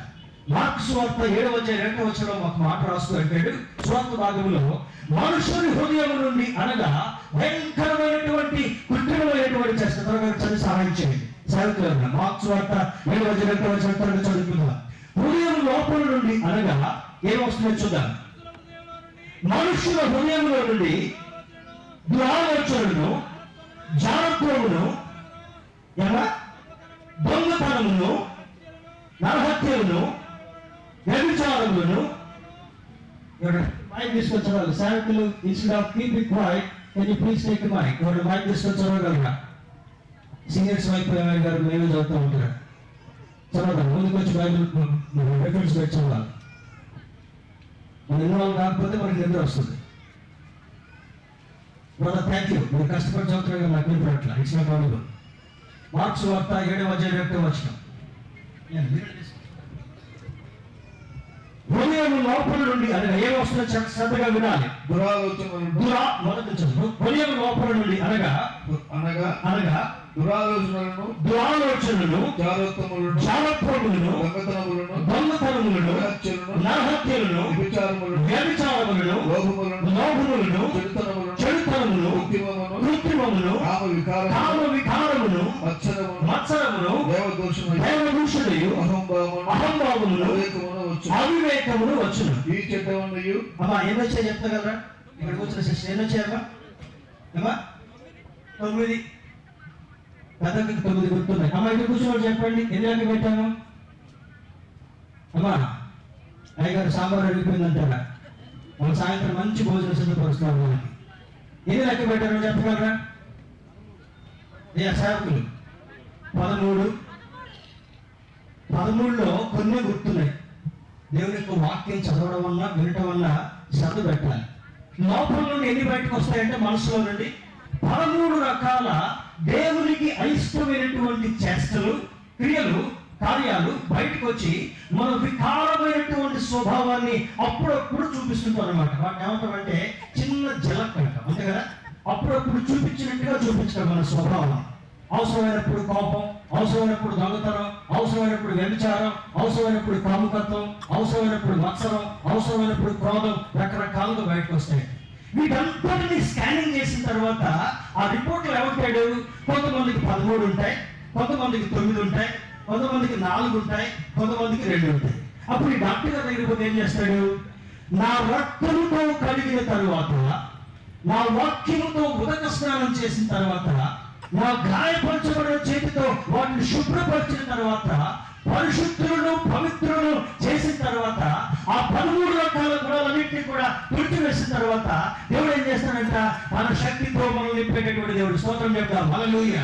మార్క్స్ సువార్త 7:2 ఒక మాట రాస్తూ అంటాడు, సువార్త భాగంలో మనుషుని హృదయం నుండి అనగా భయంకరమైనటువంటి కృత్రిమమైనటువంటి చేష్ట. త్వరగా చదివి సహాయం చేయండి చదువుతున్నా. మార్క్స్ సువార్త 7:2 చదువుకుందాం. హృదయం లోపల నుండి అనగా ఏమొస్తుందో చూద్దాం. మనుషుల హృదయంలో నుండి దురాలోచనను, జాగ్రత్తలను, దొంగతనమును, నరహత్యలను, వ్యభిచారములను, మైక్ తీసుకొచ్చేవాళ్ళు సేవకులు instead of keep it quiet can you please take mic. ఎవరు మైక్ తీసుకొచ్చేవాళ్ళ సీనియర్స్ మైక్ గారు మేమే చదువుతూ ఉంటారు. చదవడం ముందుకు వచ్చి బైబిల్ రెఫరెన్స్ పెట్టేవాళ్ళు. మన ఇన్వాల్వ్ కాకపోతే మనకి నిద్ర వస్తుంది. బ్రదర్ థ్యాంక్ యూ, మీరు కష్టపడి చదువుతున్నారు నాకు వినపడట్లా. It's not audible. మార్క్స్ వార్త 7:2 హృదయం లోపల నుండి అనగా ఏం వస్తుందో శ్రద్ధగా వినాలి. హృదయం లోపల నుండి అనగా దురాలోచనలను, జాగ్రత్తములను, దొంగతనములను, నరహత్యలను, వ్యభిచారములను, లోభములను, చెడుతనమును, కృత్రిమమును, కామ వికారమును, మత్సరమును, దేవదూషణయు, అహంభావమును, అవివేకమును వచ్చును. ఈ చెడ్డవన్నయు అమ్మా ఎన్నొచ్చాయి చెప్తగలరా? ఇక్కడ కూర్చున్న శిష్యులు ఎన్నొచ్చాయమ్మా? అమ్మా 9. కథకి 9 గుర్తున్నాయి. అమ్మా ఇక్కడ కూర్చున్న చెప్పండి ఎన్ని లెక్క పెట్టాము? అమ్మా అయ్యగారు సాంబార్ అడిగిపోయిందంటారా? మన సాయంత్రం మంచి భోజనం సిద్ధపరుస్తున్నారు. మనకి ఎన్ని లెక్క పెట్టారో చెప్పగలరా? సేవకులు 13. 13లో కొన్ని గుర్తున్నాయి. దేవుని యొక్క వాక్యం చదవడం వల్ల, వినటం వల్ల శ్రద్ధ పెట్టాలి. లోపల నుండి ఎన్ని బయటకు వస్తాయంటే మనసులో నుండి 13 రకాల దేవునికి అయిష్టమైనటువంటి చేష్టలు, క్రియలు, కార్యాలు బయటకు వచ్చి మన వికారమైనటువంటి స్వభావాన్ని అప్పుడప్పుడు చూపిస్తుంటాం అనమాట. వాటిని ఏమంటామంటే చిన్న జలక్ అంటాం, అంతే కదా? అప్పుడప్పుడు చూపించినట్టుగా చూపించడం మన స్వభావం. అవసరమైనప్పుడు కోపం, అవసరమైనప్పుడు దొంగతనం, అవసరమైనప్పుడు వ్యభిచారం, అవసరమైనప్పుడు కాముకత్వం, అవసరమైనప్పుడు మత్సరం, అవసరమైనప్పుడు క్రోధం, రకరకాలుగా బయటకు వస్తాయి. వీటంతటిని స్కానింగ్ చేసిన తర్వాత ఆ రిపోర్ట్లో ఏమంటాడు? కొంతమందికి 13 ఉంటాయి, కొంతమందికి 9 ఉంటాయి, కొంతమందికి 4 ఉంటాయి, కొంతమందికి 2 ఉంటాయి. అప్పుడు ఈ డాక్టర్ గారి దగ్గరికి పోతే ఏం చేస్తాడు? నా రక్తముతో కడిగిన తరువాత, నా వాక్యముతో ఉదక స్నానం చేసిన తర్వాత, నా గాయపరచబడిన చేతితో వాటిని శుభ్రపరిచిన తర్వాత, పరిశుద్ధులను పవిత్రులను చేసిన తర్వాత, ఆ 13 రకాల గుణాలన్నింటినీ కూడా తుడిచివేసిన తర్వాత దేవుడు ఏం చేస్తాడంట? మన శక్తితో మనం నింపేటటువంటి దేవుడు. స్తోత్రం చెప్తాం. హల్లెలూయా.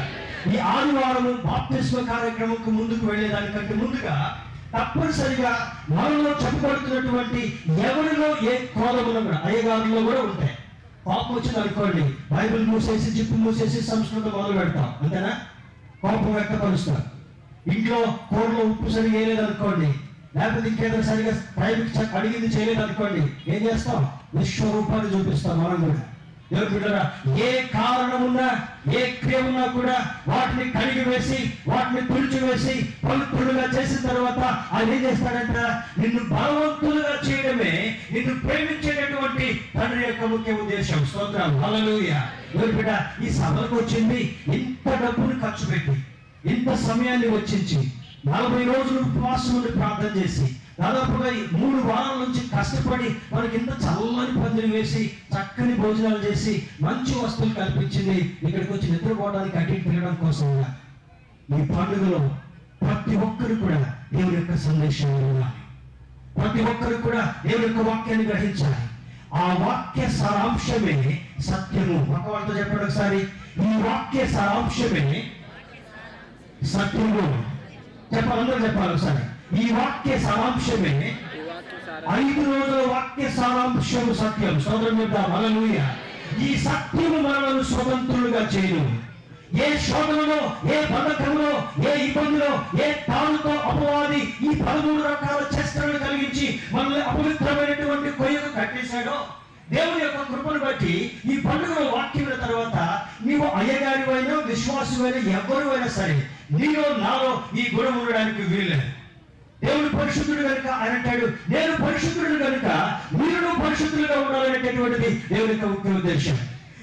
ఈ ఆదివారము బాప్తిస్మ కార్యక్రమంకు ముందుకు వెళ్ళేదానికంటే ముందుగా తప్పనిసరిగా మనలో చెప్పబడుతున్నటువంటి ఎవరిలో ఏ క్రోధములు కూడా అయ్యగారులో కూడా ఉంటాయి. కోపం వచ్చింది అనుకోండి, బైబిల్ మూసేసి జిప్పు మూసేసి సంస్కృతం మొదలు పెడతాం, అంతేనా? కోపం వ్యక్తపరుస్తాం. ఇంట్లో కూరలో ఉప్పు సరిగా వేయలేదు అనుకోండి, లేకపోతే ఇంకేదో సరిగా టైంకి అడిగింది చేయలేదు అనుకోండి, ఏం చేస్తాం? విశ్వరూపాన్ని చూపిస్తాం మనం కూడా. దేవుని బిడ్డలారా, ఏ కారణం ఉన్నా, ఏ క్రియ ఉన్నా కూడా వాటిని కడిగి వేసి, వాటిని తుడిచివేసి పవిత్రులుగా చేసిన తర్వాత ఆయన ఏం చేస్తాడంట? నిన్ను బలవంతులుగా చేయడమే నిన్ను ప్రేమించేటటువంటి తండ్రి యొక్క ముఖ్య ఉద్దేశం. స్తోత్రం. హల్లెలూయా. దేవుని బిడ్డ, ఈ సభలకు వచ్చింది ఇంత డబ్బును ఖర్చు పెట్టి, ఇంత సమయాన్ని వెచ్చించి, 40 రోజులు ఉపవాసం నుండి ప్రార్థన చేసి, దాదాపుగా 3 వారాల నుంచి కష్టపడి మనకి ఇంత చల్లని పందిరి వేసి, చక్కని భోజనాలు చేసి, మంచి వస్తువులు కల్పించింది ఇక్కడికి వచ్చి నిద్రపోవడానికి అటు తిరగడం కోసం. ఈ పండుగలో ప్రతి ఒక్కరు కూడా దేవుని యొక్క సందేశాన్ని వినాలి. ప్రతి ఒక్కరు కూడా దేవుని యొక్క వాక్యాన్ని గ్రహించాలి. ఆ వాక్య సారాంశమే సత్యము. ఒక వాళ్ళతో చెప్పండి ఒకసారి, ఈ వాక్య సారాంశమే సత్యము. చెప్పాలి, అందరూ చెప్పాలి ఒకసారి. ఈ వాక్య సారాంశమే 5 రోజుల వాక్య సారాంశము సత్యం. సోదరం చెప్తాం హల్లెలూయా. ఈ సత్యము మనలను స్వతంత్రులుగా చేయను. ఏ శోధనలో, ఏ బంధకంలో, ఏ ఇబ్బందిలో, ఏ తాళుతో అపవాది ఈ 13 రకాల చేష్టలను కలిగించి మనల్ని అపవిత్రమైనటువంటి కొయ్యకు కట్టేశాడో, దేవుని యొక్క కృపను బట్టి ఈ పండుగలో వాక్యం తర్వాత నీవు అయ్యగారివైనా విశ్వాసమైనా ఎవరు అయినా సరే నీలో నాలో ఈ గుణం ఉండడానికి వీల్లేదు. దేవుడు పరిశుద్ధుడు కనుక ఆయన అంటాడు, నేను పరిశుద్ధుడు కనుక మీరు పరిశుద్ధులుగా ఉండాలనేటటువంటిది దేవుని యొక్క ముఖ్య ఉద్దేశం.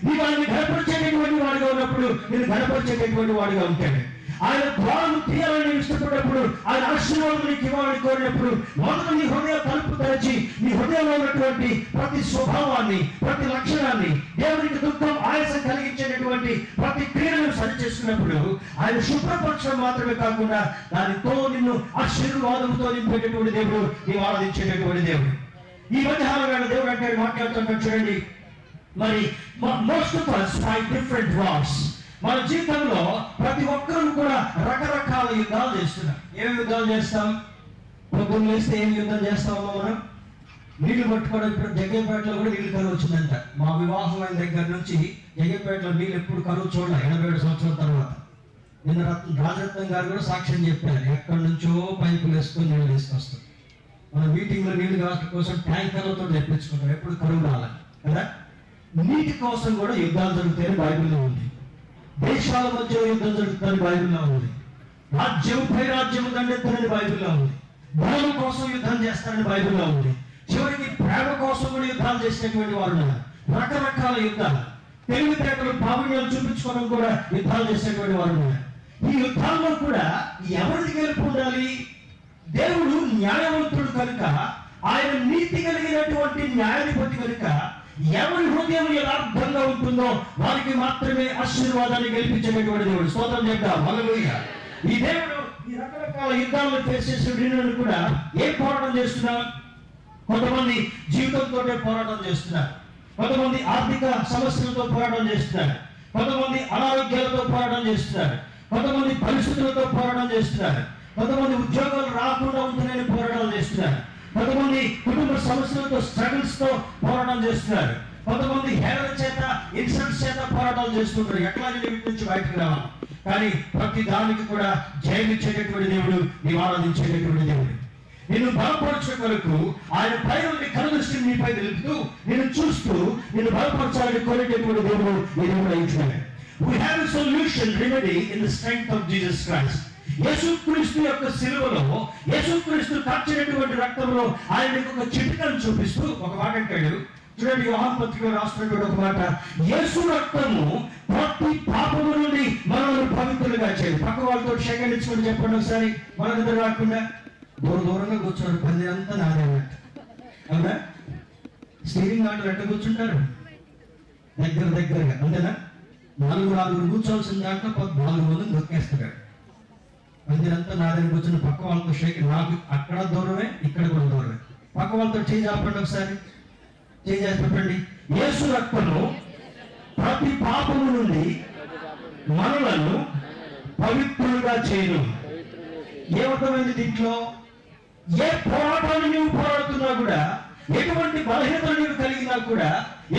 నీవు ఆయన్ని గణపరిచేటటువంటి వాడుగా ఉన్నప్పుడు నేను గణపరిచేటటువంటి వాడుగా ఉంటాడు. ఆయన ద్వారం తీయాలని ఇష్టపడినప్పుడు, ఆయన ఆశీర్వాదం నీకు ఇవ్వాలని కోరినప్పుడు మొదట నీ హృదయ తలుపు తెరచి నీ హృదయంలో ఉన్నటువంటి ప్రతి స్వభావాన్ని, ప్రతి లక్షణాన్ని, దేవునికి దుఃఖం ఆయాసం కలిగించేటటువంటి ప్రతి క్రియలను సరి చేసుకున్నప్పుడు ఆయన శుభ్రపరచడం మాత్రమే కాకుండా దానితో నిన్ను ఆశీర్వాదంతో నింపేటటువంటి దేవుడు, నీవు ఆరాధించేటటువంటి దేవుడు. ఈ మధ్యాహ్నం దేవుడు అంటే మాట్లాడుతున్నాడు చూడండి. మరి most of us fight different wars. మన జీవితంలో ప్రతి ఒక్కరూ కూడా రకరకాల యుద్ధాలు చేస్తున్నాం. ఏమి యుద్ధాలు చేస్తాం? పొద్దున్న లేస్తే ఏమి యుద్ధం చేస్తామో మనం నీళ్లు పట్టుకోవడం. ఇప్పుడు జగ్గేపేటలో కూడా నీళ్లు కరువు వచ్చిందంట. మా వివాహం అయిన దగ్గర నుంచి జగ్గేపేటలో నీళ్ళు ఎప్పుడు కరువు చూడాలి 87 సంవత్సరాల తర్వాత. నిన్న రాజరత్నం గారు కూడా సాక్ష్యం చెప్పారు, ఎక్కడి నుంచో పైపులు వేసుకొని నీళ్ళు తీసుకొస్తాం. మన మీటింగ్లో నీళ్లు కావడం కోసం ట్యాంకర్లతో తెప్పించుకుంటాం, ఎప్పుడు కరువు రావాలి కదా. నీటి కోసం కూడా యుద్ధాలు జరుగుతాయని బైబిల్లో ఉంది. దేశాల మధ్య యుద్ధం జరుగుతుందని బైబిల్లో ఉంది. రాజ్యం పై రాజ్యం దండెత్తారని బైబిల్లో ఉంది. ధనం కోసం యుద్ధం చేస్తారని బైబిల్లో ఉంది. చివరికి ప్రేమ కోసం కూడా యుద్ధాలు చేసినటువంటి వారు ఉన్నారు. రకరకాల యుద్ధాలు, తెలివితేటలు, ప్రావీణ్యాలు చూపించుకోవడం కూడా యుద్ధాలు చేసేటువంటి వారు ఉన్నారు. ఈ యుద్ధాల్లో కూడా ఎవరికి గెలుపు ఉండాలి? దేవుడు న్యాయవంతుడు కనుక, ఆయన నీతి కలిగినటువంటి న్యాయాధిపతి కనుక ఎవరి హృదయం యథార్థంగా ఉంటుందో వారికి మాత్రమే ఆశీర్వాదాన్ని గెలిపించేటటువంటి దేవుడు. స్తోత్రం చెప్తాం హల్లెలూయా. ఈ దేవుడు ఈ రకరకాల యుద్ధాలను ఫేస్ చేసిన కూడా ఏం పోరాటం చేస్తున్నారు? కొంతమంది జీవితంతో పోరాటం చేస్తున్నారు, కొంతమంది ఆర్థిక సమస్యలతో పోరాటం చేస్తున్నారు, కొంతమంది అనారోగ్యాలతో పోరాటం చేస్తున్నారు, కొంతమంది పరిస్థితులతో పోరాటం చేస్తున్నారు, కొంతమంది ఉద్యోగాలు రాకుండా ఉంటున్నాయని పోరాటాలు చేస్తున్నారు, కొంతమంది కుటుంబ సమస్యలతో స్ట్రగుల్స్ తో పోరాటం చేస్తున్నారు, కొంతమంది హేళన చేత ఇన్సల్ట్స్ చేత పోరాటాలు చేస్తుంటారు. ఎట్లా వీటి నుంచి బయటకు రావాలి? కానీ ప్రతి దానికి కూడా జయమిచ్చేటటువంటి దేవుడు, నీవు ఆరాధించేటటువంటి దేవుడు. నిన్ను బలపరచే కొరకు ఆయన పై నుండి కనుదృష్టిని నీపై నిలుపుతూ నిన్ను చూస్తూ నిన్ను బలపరచాలని కోరేటటువంటి దేవుడు ఈ దేవుడు అయించున్నాడు. We have a solution remedy in the strength of Jesus Christ. యేసుక్రీస్తు యొక్క శిలువలో, యేసుక్రీస్తు కార్చినటువంటి రక్తంలో ఆయన ఒక చిట్కాను చూపిస్తూ ఒక మాట అంటాడు చూడండి. యోహాను పత్రికలో రాస్తున్నటువంటి ఒక మాట, యేసు రక్తము ప్రతి పాపము నుండి మనల్ని పవిత్రులుగా చేయదు. పక్క వాళ్ళతో సెకండ్ ఇచ్చుకొని చెప్పండి ఒకసారి, మన దగ్గర రాకుండా. దూరంగా కూర్చోరు, పని అంతా నాదే అన్నట్టు. అవునా? స్టీరింగ్ ఆటలు ఎట్లా కూర్చుంటారు? దగ్గరగా అంతేనా? 4 కూర్చోవలసిన దాంట్లో 4 మందిని నొక్కేస్తాడు. మందిరంతా నా దగ్గర కూర్చుని పక్క వాళ్ళతో షేక్, నాకు అక్కడ దూరమే, ఇక్కడ కూడా దూరమే. పక్క వాళ్ళతో చేయి చెప్పండి ఒకసారి, చేయి చేసి చెప్పండి. యేసు రక్తము ప్రతి పాపము నుండి మనలను పవిత్రులుగా చేయను. ఏమర్థమైంది దీంట్లో? ఏ పోరాటాన్ని నీవు పోరాడుతున్నా కూడా, ఎటువంటి బలహీనతలు నీవు కలిగినా కూడా,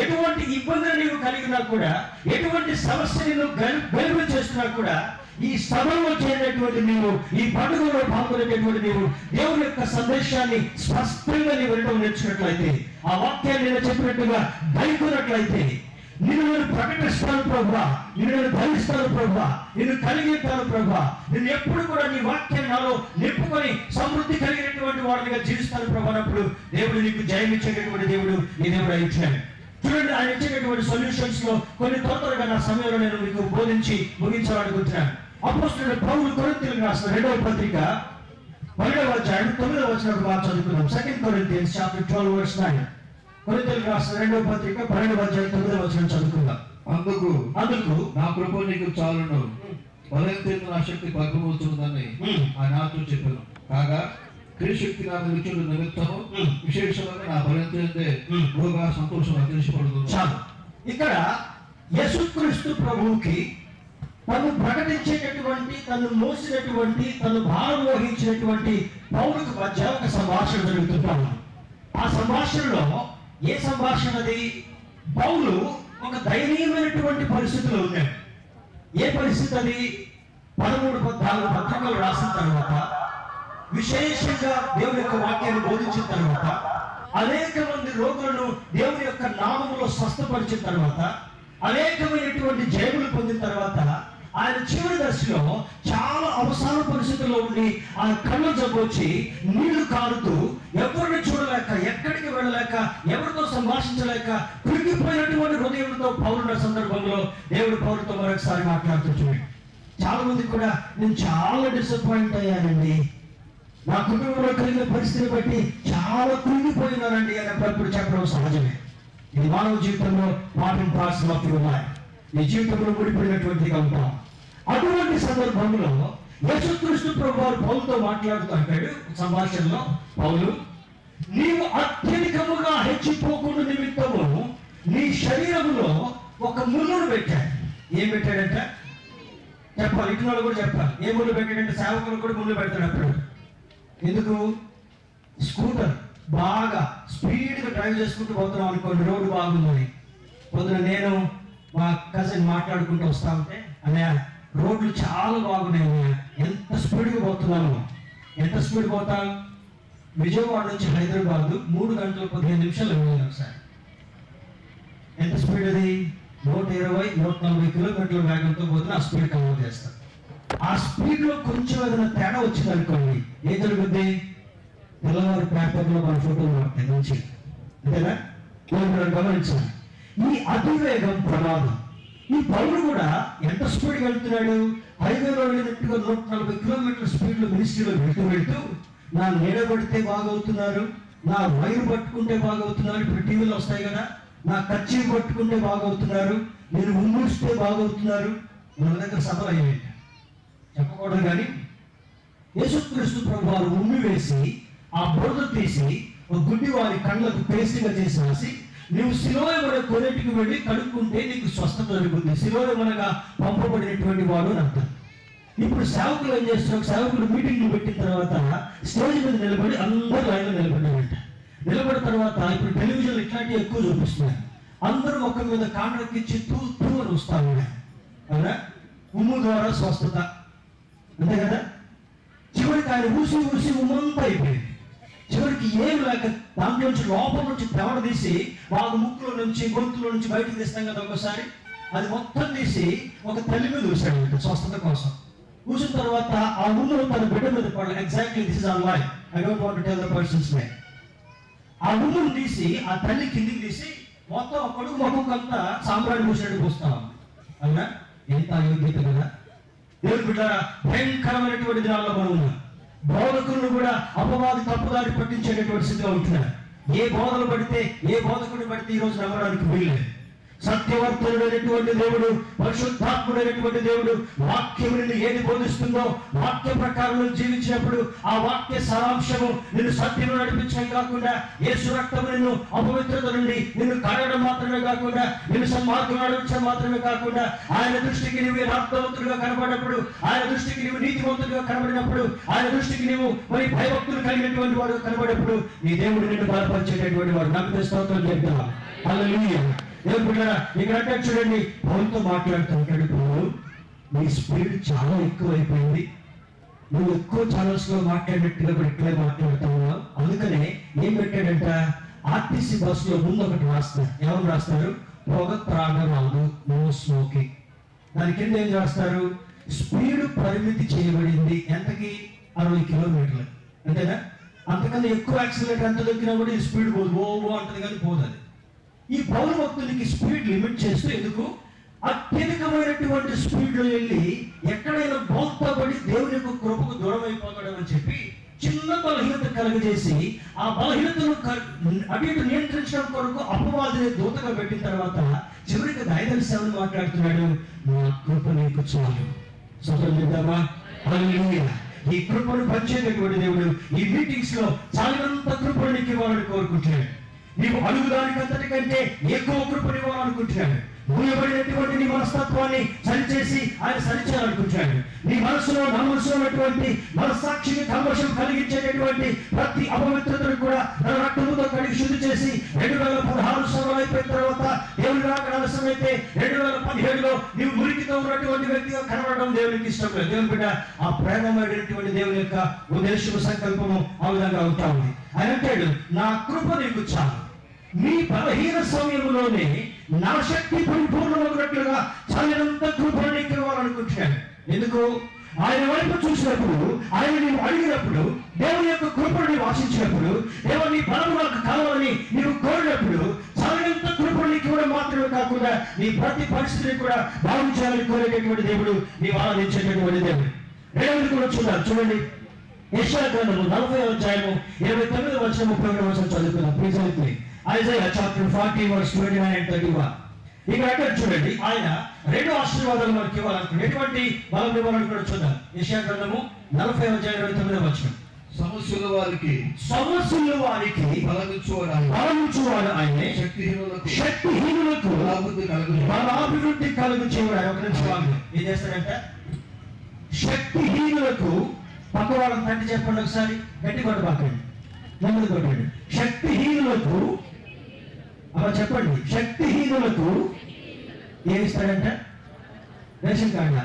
ఎటువంటి ఇబ్బందులు నీవు కలిగినా కూడా, ఎటువంటి సమస్య నీవు గెలుపు చేస్తున్నా కూడా, ఈ సభలో చేరినటువంటి నీవు, ఈ పండుగలో పాల్గొనేటటువంటి నీవు దేవుని యొక్క సందేశాన్ని స్పష్టంగా నీవు వినడం నేర్చుకున్నట్లయితే, ఆ వాక్యాన్ని నేను చెప్పినట్టుగా గైకున్నట్లయితే, నేను ప్రకటిస్తాను ప్రభువా, నేను ధరిస్తాను ప్రభువా, నేను కలిగి ఉంటాను ప్రభువా, నేను ఎప్పుడు కూడా నీ వాక్యాన్ని నాలో నింపుకొని సమృద్ధి కలిగినటువంటి వాడిగా జీవిస్తాను ప్రభు అన్నప్పుడు దేవుడు నీకు జయం ఇచ్చేటటువంటి దేవుడు నీ దేవుడు అయించాడు. చూడండి, ఆయన ఇచ్చేటటువంటి సొల్యూషన్స్ లో కొన్ని త్వరగా నా సమయంలో నేను మీకు బోధించి ముగించాలనుకుంటున్నాను. అపోస్తలుడైన పౌలు కొరింథీయులకు రాసిన 2వ పత్రిక 12వ అధ్యాయం 9వ వచనం బాగా చదువుకుందాం. 2 Corinthians chapter 12 verse 9. కొరింథీయులకు రాసిన 2వ పత్రిక 12వ అధ్యాయం 9వ వచనం చదువుకుందాం. అందుకు నా కృప నీకు చాలును, బలహీనతలో నా శక్తి పరిపూర్ణమవుతుందని ఆయన నాతో చెప్పాను. కాగా ಕ್ರಿಯಶಕ್ತಿ ನಾನು ವಿಚಾರ ನಿಮಿತ್ತము విశేషంగా నా బలంతే రోగా సంతోషం తెలిసిపడుతుంది. చాలు. ఇక్కడ యేసుక్రీస్తు ప్రభువుకి తను ప్రకటించేటటువంటి, తను మోసినటువంటి, తను భారం వహించినటువంటి పౌలుకు మధ్య ఒక సంభాషణ జరుగుతుంటాను. ఆ సంభాషణలో ఏ సంభాషణ అది? పౌలు ఒక దయనీయమైనటువంటి పరిస్థితిలో ఉన్నాడు. ఏ పరిస్థితి అది? 13-14 పత్రికలు రాసిన తర్వాత, విశేషంగా దేవుని యొక్క వాక్యాన్ని బోధించిన తర్వాత, అనేక మంది రోగులను దేవుని యొక్క నామములో స్వస్థపరిచిన తర్వాత, అనేకమైనటువంటి జయములు పొందిన తర్వాత, ఆయన చివరి దశలో చాలా అవసర పరిస్థితుల్లో ఉండి ఆ కళ్ళు జబ్బొచ్చి నీళ్లు కారుతూ ఎవరిని చూడలేక, ఎక్కడికి వెళ్ళలేక, ఎవరితో సంభాషించలేక కృంగిపోయినటువంటి హృదయంతో పౌరుల సందర్భంలో దేవుడు పౌరులతో మరొకసారి మాట్లాడుతూ చూడండి. చాలా మంది కూడా నేను చాలా డిసప్పాయింట్ అయ్యానండి, నా కుటుంబంలో కలిగిన పరిస్థితిని బట్టి చాలా కృంగిపోయినానండి అని అప్పుడప్పుడు చెప్పడం సహజమే. ఇది మానవ జీవితంలో part and parcel of your life. నీ జీవితంలో ముడిపడినటువంటిగా ఉంటాం. అటువంటి సందర్భంలో యేసుక్రీస్తు ప్రభువారు పౌలుతో మాట్లాడుతూ అంటాడు సంభాషణలో, పౌలు, నీవు అత్యధికముగా హెచ్చిపోకుండా నిమిత్తము నీ శరీరములో ఒక ముళ్ళును పెట్టాడు. ఏం పెట్టాడంట చెప్పాలి, ఇటు వాళ్ళు కూడా చెప్పాలి. ఏ ముళ్ళు పెట్టాడంటే సేవకులు కూడా ముళ్ళు పెడతాడు. అప్పుడు ఎందుకు? స్కూటర్ బాగా స్పీడ్గా డ్రైవ్ చేసుకుంటూ పోతున్నాం అనుకోండి, రోడ్డు బాగుందని. పొద్దున నేను మా కజిన్ మాట్లాడుకుంటూ వస్తా ఉంటే, అన్నయ్య రోడ్లు చాలా బాగున్నాయి అన్నయ్య, ఎంత స్పీడ్గా పోతున్నాను. ఎంత స్పీడ్ పోతాను? విజయవాడ నుంచి హైదరాబాద్ 3 గంటల 15 నిమిషాలు వెళ్ళాను సార్. ఎంత స్పీడ్ అది? 120-140 కిలోమీటర్ల వేగంతో పోతే ఆ స్పీడ్ కవర్ చేస్తాను. ఆ స్పీడ్లో కొంచెం ఏదైనా తేడా వచ్చింది అనుకోండి, ఏం జరుగుద్ది? తెల్లవారు పేపర్లో మన ఫోటోలు పడతాయి నుంచి, అంతేనా? గమనించాలి. ఈ అతివేగం ప్రమాదం. ఈ పౌరుడు కూడా ఎంత స్పీడ్ వెళ్తున్నాడు? హైవేలో వెళ్ళినట్టుగా 140 కిలోమీటర్ల స్పీడ్లో మినిస్ట్రీలో వెళ్తూ నా నీడ పడితే బాగవుతున్నారు, నా వైరు పట్టుకుంటే బాగవుతున్నారు, ఇప్పుడు టీవీలో వస్తాయి కదా, నా కచ్చి పట్టుకుంటే బాగవుతున్నారు, నేను ఉమ్మూస్తే బాగవుతున్నారు. మన దగ్గర సభలు అయ్యాయి చెప్పకూడదు. కానీ యేసుక్రీస్తు ప్రభు వారు ఉమ్మి వేసి ఆ బురద తీసి ఒక గుడ్డి వారి కళ్ళకు పేస్ట్గా చేసి రాసి, నువ్వు శిలోయమున కొన్నిటికి వెళ్ళి కడుక్కుంటే నీకు స్వస్థత జరుగుతుంది. శిలోయమునగా పంపబడినటువంటి వాడు అని అర్థం. ఇప్పుడు సేవకులు ఏం చేస్తున్నారు? సేవకులు మీటింగ్లు పెట్టిన తర్వాత స్టేజ్ మీద నిలబడి అందరూ లైన్లో నిలబడ్డారంట. నిలబడిన తర్వాత ఇప్పుడు టెలివిజన్లు ఇట్లాంటివి ఎక్కువ చూపిస్తున్నారు. అందరూ ముఖం మీద కాండ్రకిచ్చి తూ తూ అని వస్తా ఉన్నాయి. అవునా? ఉమ్ము ద్వారా స్వస్థత, అంతే కదా? చివరికి ఆయన ఊసి ఊసి ఉమ్మంతా అయిపోయింది. చివరికి ఏం లేక దాంట్లో నుంచి లోపల నుంచి తెవడ తీసి వాళ్ళ ముక్కులో నుంచి గొంతులో నుంచి బయటకు తీస్తాం కదా ఒకసారి, అది మొత్తం తీసి ఒక తల్లి మీద ఊసాడు స్వస్థత కోసం. ఊసిన తర్వాత ఆ ఉమ్ము తన బిడ్డ మీద పడాలి. Exactly this is our life. I don't want to tell the persons name. ఆ ఉమ్మును తీసి ఆ తల్లి కిందికి తీసి మొత్తం కొడుకు మొక్కకంతా సాంబ్రాణి పూసినట్టు పూస్తా ఉంది. అవునా? ఎంత అయోగ్యత కదా దేవుని బిడ్డారా! భయంకరమైనటువంటి దినాల్లో మనం ఉన్నాం. బోధకులను కూడా అపవాది తప్పుదారి పట్టించేటటువంటి స్థితిలో ఉంటున్నారు. ఏ బోధలు పడితే, ఏ బోధకుడిని పడితే ఈ రోజు నమ్మడానికి వీల్లేదు. సత్యవర్తుడైనటువంటి దేవుడు, పరిశుద్ధాత్ముడైనటువంటి దేవుడు వాక్యము నిన్ను ఏది బోధిస్తుందో వాక్య ప్రకారం జీవించినప్పుడు ఆ వాక్య సారాంశము నిన్ను సత్యము నడిపించడం కాకుండా, యేసు రక్తము నిన్ను అపవిత్రత నుండి నిన్ను కడగడం మాత్రమే కాకుండా, నిన్ను సన్మార్గం నడిపించడం మాత్రమే కాకుండా, ఆయన దృష్టికి నువ్వు యథార్థవంతుడిగా కనబడినప్పుడు, ఆయన దృష్టికి నువ్వు నీతివంతుడిగా కనబడినప్పుడు, ఆయన దృష్టికి నువ్వు మరి భయభక్తులు కలిగినటువంటి వాడు కనబడినప్పుడు నీ దేవుడు నిన్ను బలపరిచేటటువంటి వాడు. నమ్మితే స్తోత్రం చెప్తున్నా. హల్లెలూయా. దేవుడు ఇక్కడ అంటే చూడండి, పౌలుతో మాట్లాడుతూ ఉంటాడు, పౌలు నీ స్పీడ్ చాలా ఎక్కువైపోయింది, నువ్వు ఎక్కువ ఛానల్స్ లో మాట్లాడినట్టుగా కూడా ఇక్కడే మాట్లాడుతున్నావు. అందుకనే ఏం పెట్టాడంట, ఆర్టీసీ బస్సులో ముందు ఒకటి రాస్తారు. ఎవరు రాస్తారు? పొగ త్రాగరాదు, నో స్మోకింగ్. దాని కింద ఏం రాస్తారు? స్పీడ్ పరిమితి చేయబడింది. ఎంతకి? 60 కిలోమీటర్లు, అంతేనా? అంతకన్నా ఎక్కువ యాక్సిలేటర్ ఎంత దొరికినా కూడా ఈ స్పీడ్ పోదు, ఓ అంటది కానీ పోదు. అది ఈ పౌర భక్తులకి స్పీడ్ లిమిట్ చేస్తూ, ఎందుకు? అత్యధికమైనటువంటి స్పీడ్లో వెళ్ళి ఎక్కడైనా బోల్తబడి దేవుని యొక్క కృపకు దూరం అయిపోతాడు అని చెప్పి చిన్న బలహీనత కలుగజేసి ఆ బలహీనతను అటు ఇటు నియంత్రించడం కొరకు అపవాదిని దూతగా పెట్టిన తర్వాత చివరికి దయదలిసేవని మాట్లాడుతున్నాడు, నా కృప నీకు చాలు. సోదరులారా, హల్లెలూయా. ఈ కృపను పంచేటటువంటి దేవుడు ఈ మీటింగ్స్ లో చాలినంత కృపను నీకు ఇవ్వాలని కోరుకుంటున్నాడు. నీవు అడుగుదానికంతటికంటే ఎక్కువ కృపను ఇవ్వాలనుకుంటున్నాడు. మూయబడినటువంటి నీ మనస్తత్వాన్ని సరిచేసి ఆయన సరిచేయాలనుకుంటున్నాడు. నీ మనసులో నా మనసులో ఉన్నటువంటి మనస్సాక్షిని కల్మషం కలిగించేటటువంటి ప్రతి అపవిత్రతను కూడా తన రక్తముతో కడిగి శుద్ధి చేసి 2016 సంవత్సరాలు అయిపోయిన తర్వాత దేవుని రాకడ ఆలస్యమైతే 2017లో నీవు మురికితో ఉన్నటువంటి వ్యక్తిగా కనబడడం దేవునికి ఇష్టం లేదు. దేవుని బిడ్డ ఆ ప్రేమమైనటువంటి దేవుని యొక్క ఉద్దేశము సంకల్పము ఆ విధంగా ఉంటా ఉంది. ఆయన అంటాడు, నా కృప నీకు చాలు, మీ బలహీన సమయంలోనే నా శక్తి పరిపూర్ణమగినట్లుగా చాలినంత కృపను నీకు ఇవ్వాలనుకుంటున్నాడు. ఎందుకు? ఆయన వైపు చూసినప్పుడు, ఆయన నీవు అడిగినప్పుడు, దేవుని యొక్క కృపను నీవు ఆశించినప్పుడు, దేవుని నీ బలం నాకు కావాలని నీవు కోరినప్పుడు చాలినంత కృపను నీకు ఇవ్వడం మాత్రమే కాకుండా నీ ప్రతి పరిస్థితిని కూడా బాగు చేయాలని కోరేటటువంటి దేవుడు, నీవు ఆరాధించేటటువంటి దేవుడు. రెండవది కూడా చూడండి, యెషయా గ్రంథము 40వ అధ్యాయము 29వ వచనం 31వ వచనం చదువుకుందాం. ప్లీజ్ చదువుతుంది. Isaiah chapter 40 verse 29 and 31. ఇక్కడ అక్కడ చూడండి, ఆయన రెండు ఆశీర్వాదాలు మనకి ఇవ్వాలనుకున్నాడు. ఎటువంటి బలం ఇవ్వాలనుకున్నాడు చూద్దాం. యెషయా గ్రంథము 40వ అధ్యాయం 29వ వచనం. సమస్యల వారికి బలమిచ్చువాడు ఆయనే, శక్తిహీనులకు బలాభివృద్ధి కలుగు చేయవాడు. ఒక నిమిషం ఆగండి. ఏం చేస్తాడంట? శక్తిహీనులకు, పక్క వాళ్ళని తండ్రి చెప్పండి ఒకసారి, గట్టి కొట్టబాకండి, నెమ్మది కొట్టండి. శక్తిహీనులకు, అలా చెప్పండి, శక్తిహీనులకు ఏమిస్తాడంట? Ration card.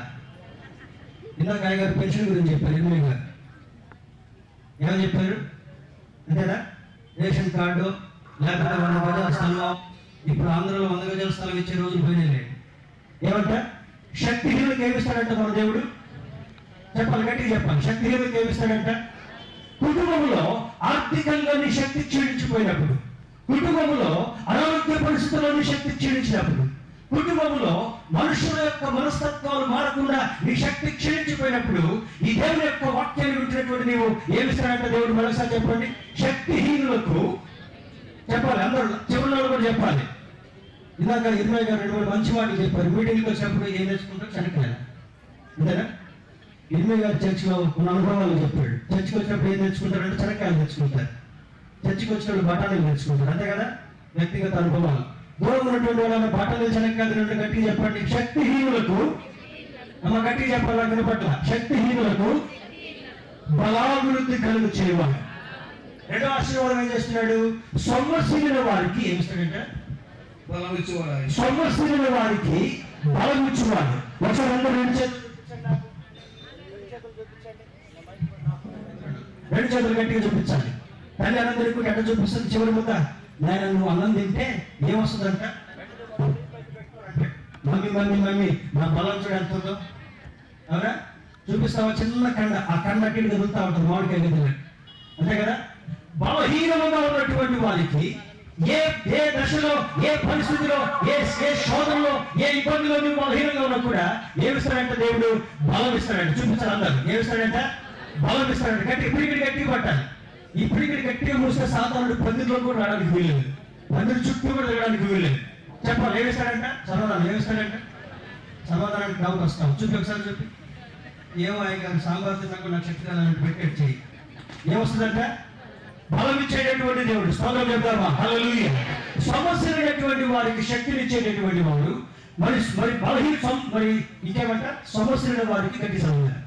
ఇందాక ఆయన గారు పెన్షన్ గురించి చెప్పారు, ఎనిమిది గారు ఏమని చెప్పారు? అంతేనా? రేషన్ కార్డు, లేకపోతే 100 గజాల స్థలం. ఇప్పుడు ఆంధ్రలో 100 గజాల స్థలం ఇచ్చే రోజులు పోయినాయి. ఏమంట? శక్తిహీనులకు ఏమిస్తాడంట మన దేవుడు? చెప్పాలి, గట్టిగా చెప్పాలి. శక్తిహీనులకు ఏమిస్తాడంట? కుటుంబంలో ఆర్థికంగా నీ శక్తి క్షీణించిపోయినప్పుడు, కుటుంబంలో అనారోగ్య పరిస్థితుల్లో నీ శక్తి క్షీణించినప్పుడు, కుటుంబంలో మనుషుల యొక్క మనస్తత్వాలు మారకుండా నీ శక్తి క్షీణించిపోయినప్పుడు, ఈ దేవుని యొక్క వాక్యాన్ని వింటున్నటువంటి నీవు ఏమిస్తాడంటే దేవుడు మరోసారి చెప్పండి. శక్తిహీనులకు చెప్పాలి, అందరూ చివరిలో కూడా చెప్పాలి. ఇందాక 20 గారు 2 మంచి మాటలు చెప్పారు. మీటింగ్కి వచ్చినప్పుడు ఏం తెచ్చుకుంటారు? శనక్కాయలు. అంతేనా? 20 గారు చర్చిలో ఉన్న అనుభవాలు చెప్పాడు. చర్చికి వచ్చినప్పుడు ఏం తెచ్చుకుంటారంటే శనక్కాయలు తెచ్చుకుంటారు. చర్చికి వచ్చినప్పుడు బఠానీలు తెచ్చుకుంటారు. అంతే కదా? వ్యక్తిగత అనుభవాలు. దూరం ఉన్నటువంటి వాళ్ళ బట్టలు శనక్కాయలు రెండు గట్టిగా చెప్పండి. శక్తిహీనులకు, అమ్మ గట్టిగా చెప్పాలి, వినపట్ల. శక్తిహీనులకు బలాభివృద్ధి కలుగు చేయవాలి. రెండో ఆశీర్వాదం ఏం చేస్తున్నాడు? సొమ్మశీలిన వారికి ఏమిస్తాడంటే? బలమిచ్చువాడు. సొమ్మశీలిన వారికి బలమిచ్చువాడు. ఒకసారి అందరూ రెండు చేతులు గట్టిగా చూపించాలి. తల్లి అన్నం తిరుగుకుంటే ఎట్లా చూపిస్తుంది? చివరి ముద్ద, నేను నువ్వు అన్నం తింటే ఏమొస్తుందంట? మమ్మీ నా బలం చూడ ఎంత ఉందో, అవునా? చూపిస్తావా? చిన్న కండ, ఆ కండ అట్టి కదులుతా ఉంటుంది మామిడికాయ గదిలో. అంతే కదా? బలహీనంగా ఉన్నటువంటి వారికి ఏ దశలో, ఏ పరిస్థితిలో, ఏ శోధనలో, ఏ ఇబ్బందిలో నువ్వు బలహీనంగా ఉన్నా కూడా ఏమిస్తాడంటే దేవుడు? బలం ఇస్తాడంట. చూపించాలి అందరు. ఏమిస్తాడంట? బలం ఇస్తాడంట. గట్టిగా పట్టాలి. ఈ పిడికిడి గట్టిగా మూస్తే సాధారణ పందిరిలో కూడా రావడానికి వీల్లేదు, పందిరి చుట్టూ కూడా తిరగడానికి వీల్లేదు. చెప్పాలి, ఏమిస్తాడంట? సమాధానం ఏమిస్తాడంట? సమాధానానికి డౌట్ వస్తాం. చూపి ఒకసారి చెప్పి. ఏమో ఆయన సాంబార్ తిన్నాక నాకు శక్తి కాదని పెట్టేది చెయ్యి. ఏమొస్తుందంట? బలం ఇచ్చేటటువంటి దేవుడు. స్తోత్రం చెప్తామా? హల్లెలూయా. సమస్యలైనటువంటి వారికి శక్తినిచ్చేటటువంటి వాడు. మరి ఇంకేమంట? సమస్యలైన వారికి గట్టి సమాధానం.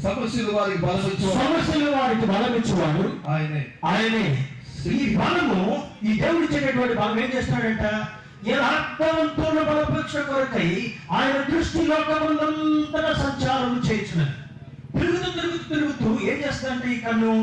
సమస్యలు వారికి బలమిచ్చువాడు ఆయనే. ఈ బలము, ఈ దేవుడు ఇచ్చేటటువంటి బలం ఏం చేస్తున్నాడంట? యథార్థవంతుల బలపక్ష కొరకై ఆయన దృష్టి లోకమంతటా సంచారం చేయించినది. తిరుగుతూ ఏం చేస్తాడంటే ఈ కన్ను